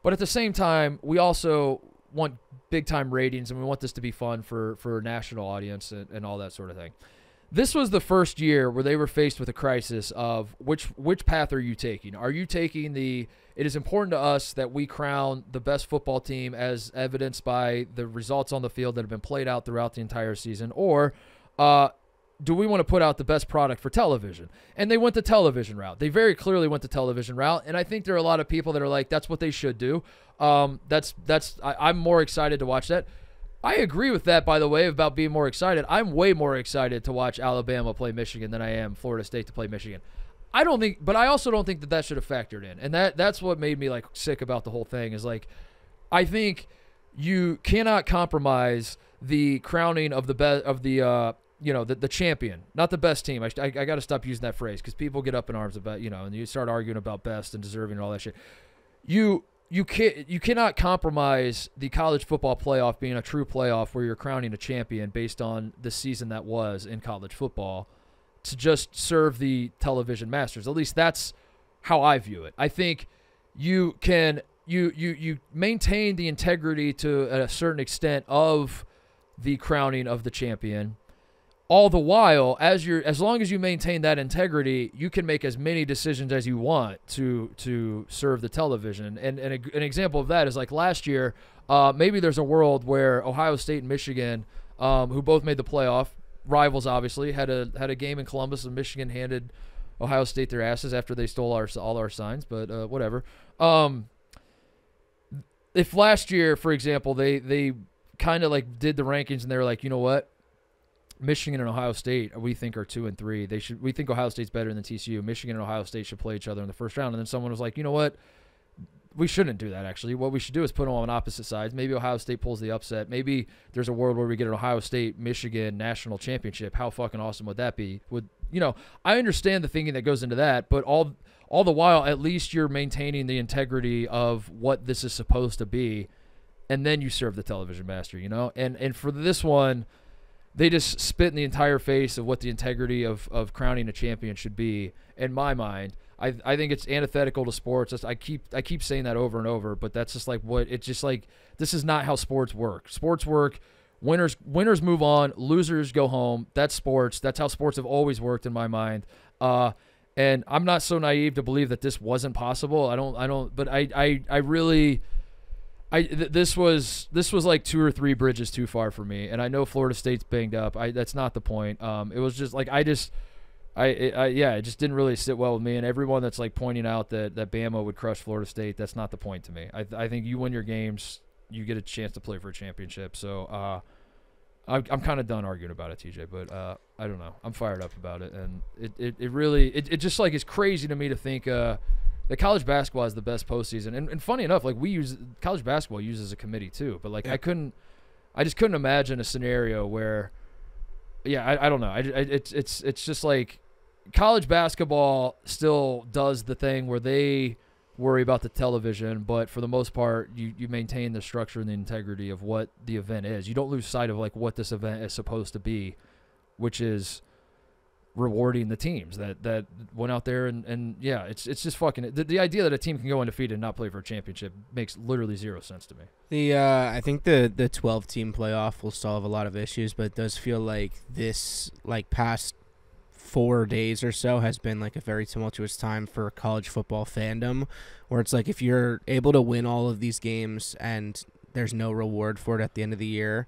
But at the same time, we also want big-time ratings, and we want this to be fun for a national audience and all that sort of thing. This was the first year where they were faced with a crisis of which path are you taking? Are you taking it is important to us that we crown the best football team as evidenced by the results on the field that have been played out throughout the entire season, or do we want to put out the best product for television? And they went the television route. They very clearly went the television route, and I think there are a lot of people that are like, that's what they should do. I'm more excited to watch that. I agree with that, by the way, about being more excited. I'm way more excited to watch Alabama play Michigan than I am Florida State to play Michigan. I also don't think that should have factored in. And that's what made me like sick about the whole thing is like, I think you cannot compromise the crowning of the champion, not the best team. I got to stop using that phrase because people get up in arms about, and you start arguing about best and deserving and all that shit. You cannot compromise the college football playoff being a true playoff where you're crowning a champion based on the season that was in college football to just serve the television masters. At least that's how I view it. I think you maintain the integrity to a certain extent of the crowning of the champion. All the while, as long as you maintain that integrity, you can make as many decisions as you want to serve the television. And an example of that is like last year, maybe there's a world where Ohio State and Michigan, who both made the playoff, rivals obviously, had a game in Columbus and Michigan handed Ohio State their asses after they stole all our signs, but whatever. If last year, for example, they kind of like did the rankings and they were like, you know what? Michigan and Ohio State, we think, are 2 and 3. We think Ohio State's better than TCU. Michigan and Ohio State should play each other in the first round. And then someone was like, you know what? We shouldn't do that, actually. What we should do is put them on opposite sides. Maybe Ohio State pulls the upset. Maybe there's a world where we get an Ohio State-Michigan national championship. How fucking awesome would that be? I understand the thinking that goes into that, but all the while, at least you're maintaining the integrity of what this is supposed to be, and then you serve the television master, And for this one, they just spit in the entire face of what the integrity of crowning a champion should be. In my mind, I think it's antithetical to sports. I keep saying that over and over, but that's just like this is not how sports work. Sports work. Winners move on. Losers go home. That's sports. That's how sports have always worked in my mind. And I'm not so naive to believe that this wasn't possible. But I really. This was like 2 or 3 bridges too far for me, and I know Florida State's banged up. That's not the point. It was just like it just didn't really sit well with me. And everyone that's like pointing out that Bama would crush Florida State, that's not the point to me. I think you win your games, you get a chance to play for a championship. So I'm kind of done arguing about it, TJ. But I don't know. I'm fired up about it, and it really just like is crazy to me to think. The college basketball is the best postseason, and funny enough, like college basketball uses a committee too. But like I just couldn't imagine a scenario where, I don't know. It's just like college basketball still does the thing where they worry about the television, but for the most part, you maintain the structure and the integrity of what the event is. You don't lose sight of like what this event is supposed to be, which is rewarding the teams that went out there and it's just fucking the idea that a team can go undefeated and not play for a championship makes literally zero sense to me. I think the 12-team playoff will solve a lot of issues, but it does feel like this like past 4 days or so has been like a very tumultuous time for college football fandom, where it's like if you're able to win all of these games and there's no reward for it at the end of the year.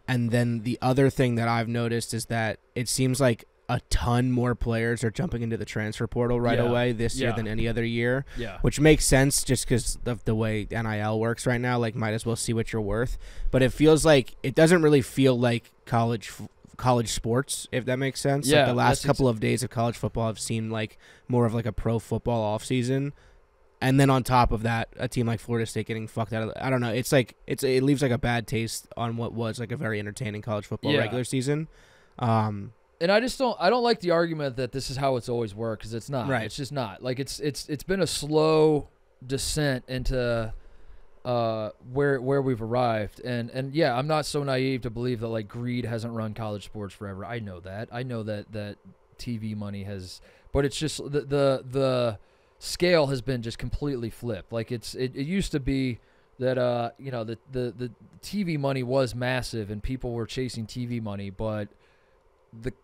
And then the other thing that I've noticed is that it seems like a ton more players are jumping into the transfer portal right away this year than any other year, which makes sense just because of the way NIL works right now. Like, might as well see what you're worth. But it feels like it doesn't really feel like college college sports, if that makes sense. Yeah, like the last couple of days of college football have seemed like more of like a pro football offseason. And then on top of that, a team like Florida State getting fucked out of I don't know. It's like it leaves like a bad taste on what was like a very entertaining college football regular season. And I don't like the argument that this is how it's always worked, because it's not. Right. It's just not. Like it's been a slow descent into where we've arrived. And yeah, I'm not so naive to believe that like greed hasn't run college sports forever. I know that. I know that TV money has, but it's just the scale has been just completely flipped. Like it used to be that the TV money was massive and people were chasing TV money, but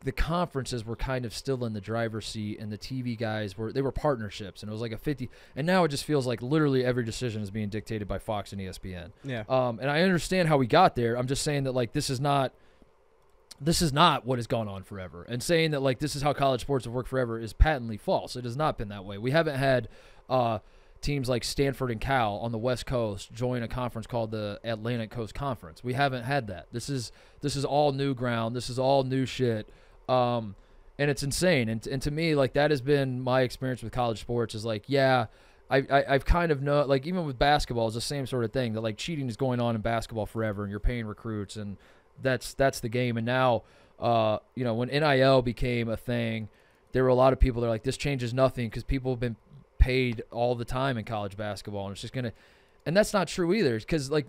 the conferences were kind of still in the driver's seat, and the TV guys were partnerships, and it was like a 50. And now it just feels like literally every decision is being dictated by Fox and ESPN. Yeah. And I understand how we got there. I'm just saying that like this is not what has gone on forever. And saying that like this is how college sports have worked forever is patently false. It has not been that way. We haven't had teams like Stanford and Cal on the West Coast join a conference called the Atlantic Coast Conference. We haven't had that. This is all new ground. This is all new shit. And it's insane. And to me, like that has been my experience with college sports is like, yeah, I've kind of know, like even with basketball, it's the same sort of thing that like cheating is going on in basketball forever, and you're paying recruits, and that's the game. And now, when NIL became a thing, there were a lot of people that are like, this changes nothing because people have been paid all the time in college basketball, and it's just gonna, and that's not true either, because like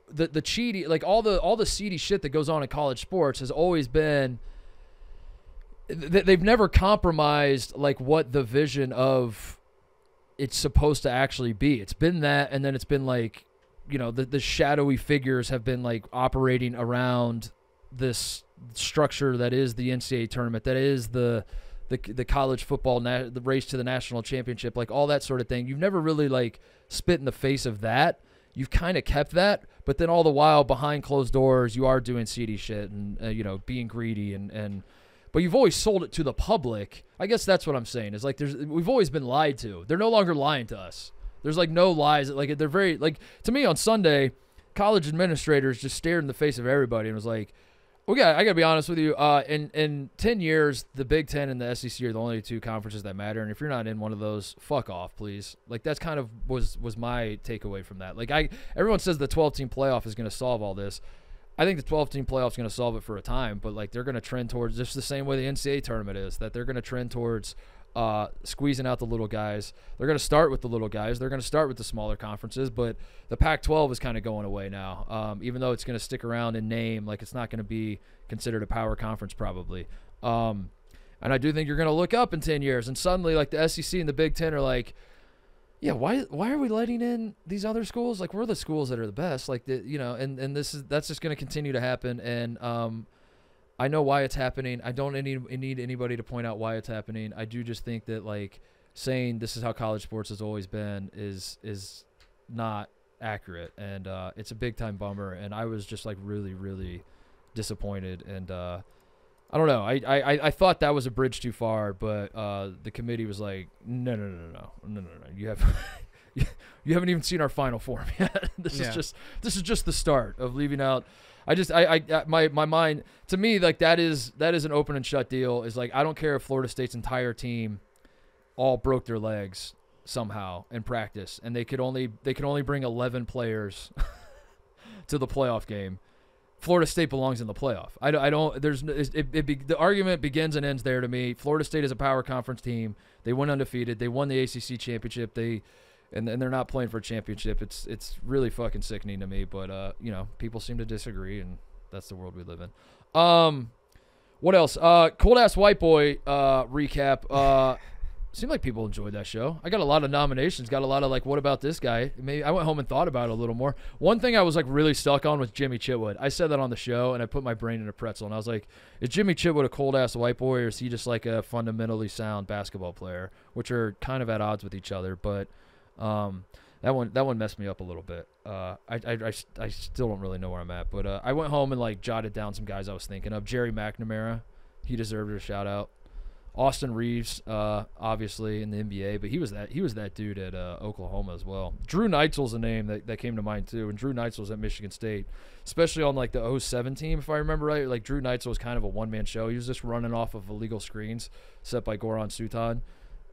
the cheating, like all the seedy shit that goes on in college sports has always been, they've never compromised like what the vision of it's supposed to actually be. It's been that, and then it's been like, the shadowy figures have been like operating around this structure that is the NCAA tournament, that is the college football, the race to the national championship, like all that sort of thing. You've never really like spit in the face of that. You've kind of kept that, but then all the while behind closed doors, you are doing seedy shit and being greedy but you've always sold it to the public. I guess that's what I'm saying. Is like we've always been lied to. They're no longer lying to us. There's like no lies. Like they're very like, to me on Sunday, college administrators just stared in the face of everybody and was like, I got to be honest with you. In 10 years, the Big Ten and the SEC are the only two conferences that matter. And if you're not in one of those, fuck off, please. Like that's kind of was my takeaway from that. Like everyone says the 12-team playoff is going to solve all this. I think the 12-team playoff is going to solve it for a time, but like they're going to trend towards just the same way the NCAA tournament is. That they're going to trend towards squeezing out the little guys. They're going to start with the little guys. They're going to start with the smaller conferences, but the Pac-12 is kind of going away now. Even though it's going to stick around in name, like it's not going to be considered a power conference probably. And I do think you're going to look up in 10 years, and suddenly like the SEC and the Big Ten are like, yeah, why are we letting in these other schools? Like we're the schools that are the best. Like and that's just going to continue to happen. And I know why it's happening. I don't need anybody to point out why it's happening. I do just think that like saying this is how college sports has always been is not accurate, and it's a big time bummer. And I was just like really, really disappointed. And I don't know. I thought that was a bridge too far, but the committee was like, no. You haven't even seen our final form yet. This is just the start of leaving out. My mind, to me, like that is an open and shut deal. Is like, I don't care if Florida State's entire team all broke their legs somehow in practice, and they could only bring 11 players to the playoff game. Florida State belongs in the playoff. The argument begins and ends there to me. Florida State is a power conference team. They went undefeated. They won the ACC championship. And they're not playing for a championship. It's really fucking sickening to me. But people seem to disagree, and that's the world we live in. What else? Cold Ass White Boy recap. Seemed like people enjoyed that show. I got a lot of nominations. Got a lot of like, what about this guy? Maybe I went home and thought about it a little more. One thing I was like really stuck on was Jimmy Chitwood. I said that on the show, and I put my brain in a pretzel, and I was like, is Jimmy Chitwood a cold ass white boy, or is he just like a fundamentally sound basketball player, which are kind of at odds with each other? But that one messed me up a little bit. I still don't really know where I'm at, but I went home and like jotted down some guys I was thinking of. Jerry McNamara, he deserved a shout out. Austin Reeves, obviously in the NBA, but he was that dude at Oklahoma as well. Drew Neitzel's a name that came to mind too, and Drew Neitzel's at Michigan State, especially on like the 07 team, if I remember right. Like Drew Neitzel was kind of a one-man show. He was just running off of illegal screens set by Goran Sutan,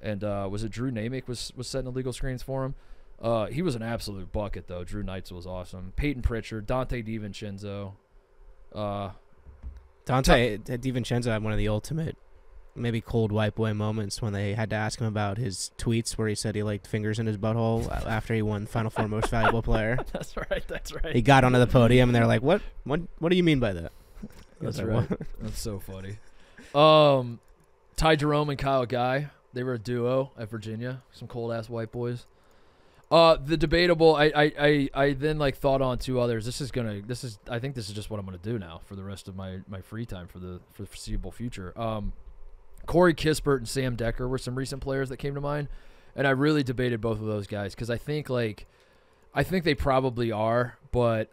and was it Drew Namick was setting illegal screens for him? He was an absolute bucket though. Drew Neitzel was awesome. Peyton Pritchard, Dante DiVincenzo. Dante DiVincenzo had one of the ultimate maybe cold white boy moments when they had to ask him about his tweets where he said he liked fingers in his butthole after he won Final Four Most Valuable Player. That's right. He got onto the podium and they're like, What do you mean by that? That's right. That's so funny. Ty Jerome and Kyle Guy, they were a duo at Virginia. Some cold ass white boys. The debatable. I then like thought on two others. I think this is just what I'm gonna do now for the rest of my free time for the foreseeable future. Corey Kispert and Sam Decker were some recent players that came to mind, and I really debated both of those guys because I think they probably are, but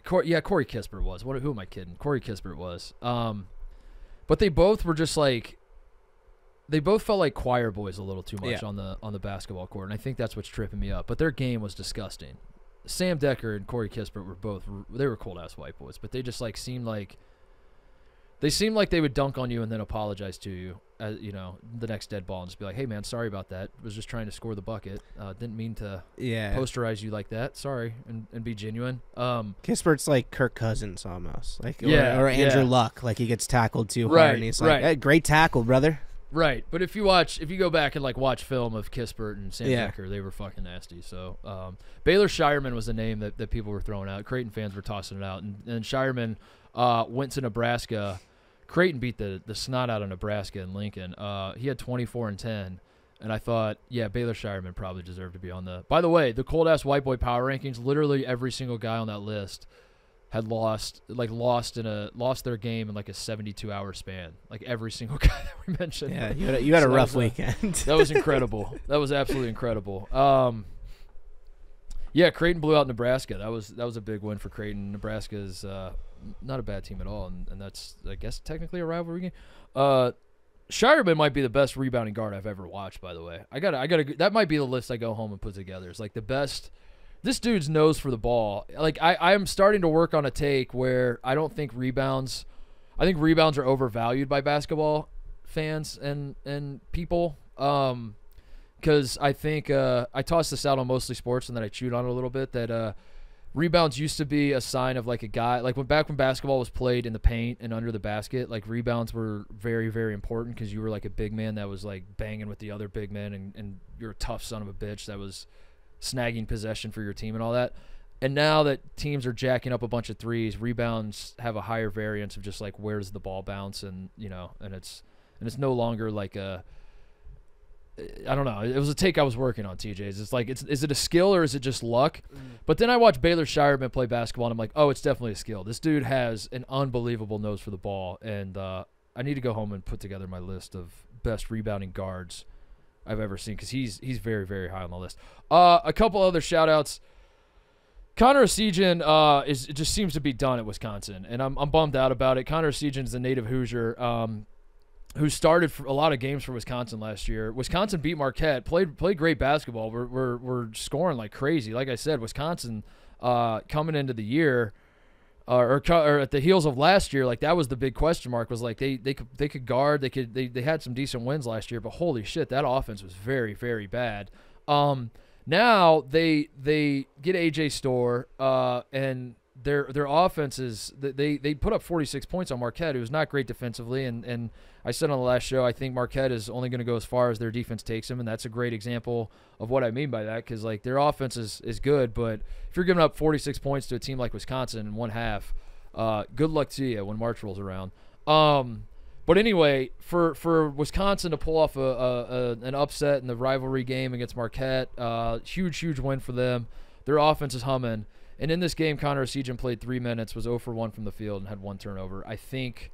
Corey Kispert was. Who am I kidding? Corey Kispert was. But they both were just like. They both felt like choir boys a little too much on the basketball court, and I think that's what's tripping me up. But their game was disgusting. Sam Decker and Corey Kispert were cold ass white boys, but they just like seemed like they would dunk on you and then apologize to you, the next dead ball and just be like, "Hey man, sorry about that. Was just trying to score the bucket. Didn't mean to posterize you like that. Sorry," and be genuine. Kispert's like Kirk Cousins almost, or Andrew Luck, like he gets tackled too hard and he's like, "Hey, great tackle, brother." Right, but if you go back and like watch film of Kispert and Sam Decker, they were fucking nasty. So Baylor Shireman was a name that people were throwing out. Creighton fans were tossing it out, and Shireman went to Nebraska. Creighton beat the snot out of Nebraska in Lincoln. He had 24 and 10, and I thought, Baylor Shireman probably deserved to be on the. By the way, the cold ass white boy power rankings. Literally every single guy on that list had lost their game in like a 72-hour span. Like every single guy that we mentioned. Yeah, you had a rough weekend. That was incredible. That was absolutely incredible. Creighton blew out Nebraska. That was a big win for Creighton. Nebraska is not a bad team at all, and that's, I guess, technically a rivalry game. Shireman might be the best rebounding guard I've ever watched, by the way. I gotta that might be the list I go home and put together. It's like the best. This dude's nose for the ball. Like I'm starting to work on a take where I don't think rebounds. I think rebounds are overvalued by basketball fans and people. Because I think I tossed this out on Mostly Sports and then I chewed on it a little bit that rebounds used to be a sign of like a guy like when basketball was played in the paint and under the basket. Like rebounds were very, very important because you were like a big man that was like banging with the other big men and you're a tough son of a bitch that was snagging possession for your team and all that. And now that teams are jacking up a bunch of threes, rebounds have a higher variance of just like where does the ball bounce and it's no longer like a I don't know. It was a take I was working on, TJ's. It's like is it a skill or is it just luck? But then I watched Baylor Shireman play basketball and I'm like, oh, it's definitely a skill. This dude has an unbelievable nose for the ball, and I need to go home and put together my list of best rebounding guards I've ever seen because he's very, very high on the list. A couple other shout-outs. Connor Essegian it just seems to be done at Wisconsin, and I'm bummed out about it. Connor Essegian is a native Hoosier who started for a lot of games for Wisconsin last year. Wisconsin beat Marquette, played great basketball. We're scoring like crazy. Like I said, Wisconsin coming into the year or at the heels of last year, like that was the big question mark. Was like they could guard, they had some decent wins last year, but holy shit, that offense was very, very bad. Now they get AJ Storr and their offense is they put up 46 points on Marquette, who's not great defensively, and I said on the last show I think Marquette is only going to go as far as their defense takes them, and that's a great example of what I mean by that, because like their offense is good, but if you're giving up 46 points to a team like Wisconsin in one half, good luck to you when March rolls around. But anyway, for Wisconsin to pull off an upset in the rivalry game against Marquette, huge win for them. Their offense is humming. And in this game, Connor Essegian played 3 minutes, was 0 for 1 from the field, and had 1 turnover. I think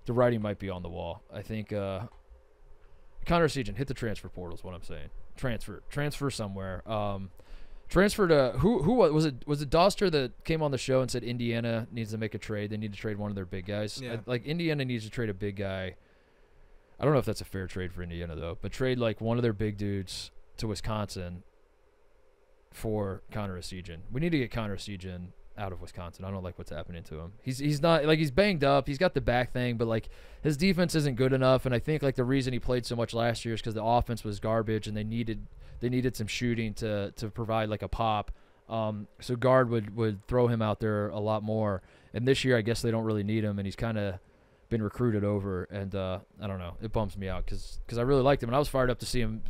the writing might be on the wall. I think Connor Essegian, hit the transfer portal is what I'm saying. Transfer somewhere. Transfer to who was it? Was it Doster that came on the show and said Indiana needs to make a trade? They need to trade one of their big guys. Yeah. Like Indiana needs to trade a big guy. I don't know if that's a fair trade for Indiana, though, but trade like one of their big dudes to Wisconsin for Connor Essegian. We need to get Connor Essegian out of Wisconsin. I don't like what's happening to him. He's not, like, he's banged up. He's got the back thing, but, like, his defense isn't good enough, and I think, like, the reason he played so much last year is because the offense was garbage, and they needed some shooting to provide, like, a pop. So Guard would throw him out there a lot more. And this year, I guess they don't really need him, and he's kind of been recruited over. And I don't know. It bums me out because I really liked him, and I was fired up to see him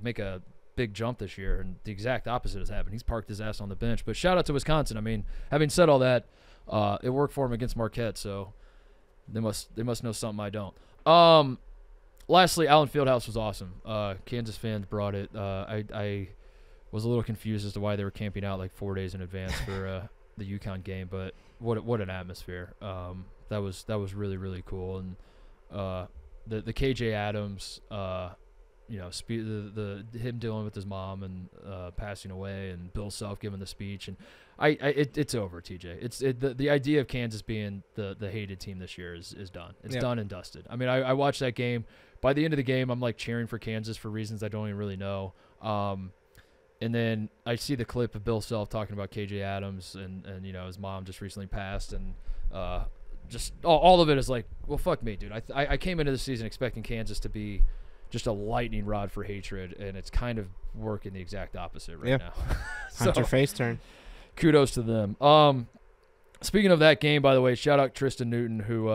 make a big jump this year. And the exact opposite has happened. He's parked his ass on the bench. But shout out to Wisconsin. I mean, having said all that, it worked for him against Marquette, so they must know something I don't. Lastly, Allen Fieldhouse was awesome. Kansas fans brought it. I was a little confused as to why they were camping out like 4 days in advance for the UConn game, but what an atmosphere. That was really, really cool. And the KJ Adams, him dealing with his mom and passing away, and Bill Self giving the speech, and it's over, TJ. The idea of Kansas being the hated team this year is done. It's done and dusted. I mean, I watched that game. By the end of the game, I'm like cheering for Kansas for reasons I don't even really know. And then I see the clip of Bill Self talking about KJ Adams and his mom just recently passed, and just all of it is like, well, fuck me, dude. I came into the season expecting Kansas to be just a lightning rod for hatred, and it's kind of working the exact opposite right now. Hunter face turn. Kudos to them. Speaking of that game, by the way, shout out Tristan Newton, who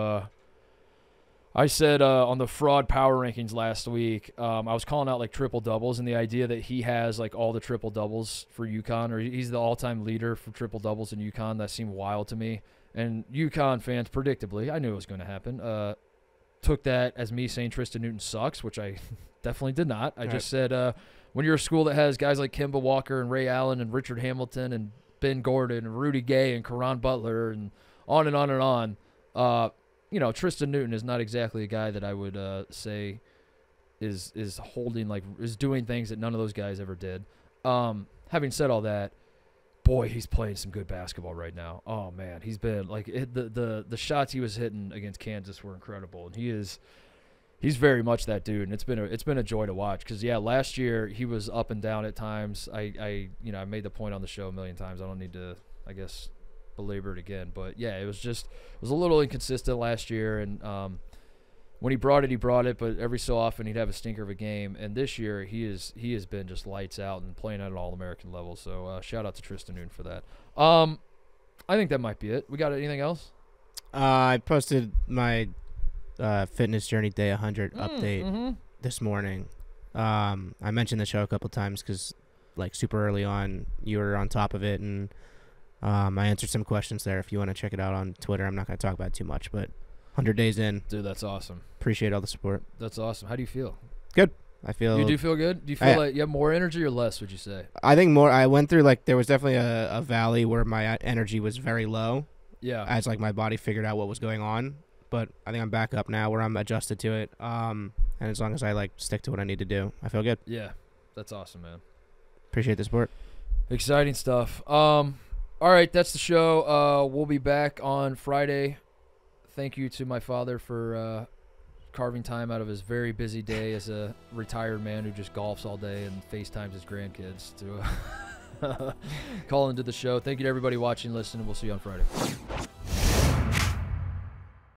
I said on the fraud power rankings last week, I was calling out like triple doubles, and the idea that he has like all the triple doubles for UConn, or he's the all-time leader for triple doubles in UConn, that seemed wild to me. And UConn fans, predictably, I knew it was going to happen, took that as me saying Tristan Newton sucks, which I definitely did not. I just said when you're a school that has guys like Kemba Walker and Ray Allen and Richard Hamilton and Ben Gordon and Rudy Gay and Karan Butler and on and on and on, Tristan Newton is not exactly a guy that I would say is doing things that none of those guys ever did. Having said all that, boy, he's playing some good basketball right now. Oh man, he's been like the shots he was hitting against Kansas were incredible, and he's very much that dude. And it's been a joy to watch because last year he was up and down at times. I made the point on the show a million times. I don't need to, I guess, belabor it again, but it was a little inconsistent last year, and when he brought it, but every so often he'd have a stinker of a game. And this year he has been just lights out and playing at an All-American level. So shout out to Tristan Newton for that. I think that might be it. We got anything else? I posted my fitness journey day 100 update this morning. I mentioned the show a couple times because like super early on you were on top of it, and I answered some questions there. If you want to check it out on Twitter, I'm not going to talk about it too much, but 100 days in. Dude, that's awesome. Appreciate all the support. That's awesome. How do you feel? Good. I feel. You do feel good? Do you feel like you have more energy or less, would you say? I think more. I went through like there was definitely a valley where my energy was very low. Yeah. As like my body figured out what was going on, but I think I'm back up now where I'm adjusted to it. And as long as I like stick to what I need to do, I feel good. Yeah. That's awesome, man. Appreciate the support. Exciting stuff. All right, that's the show. We'll be back on Friday. Thank you to my father for carving time out of his very busy day as a retired man who just golfs all day and FaceTimes his grandkids to call into the show. Thank you to everybody watching, listening. We'll see you on Friday.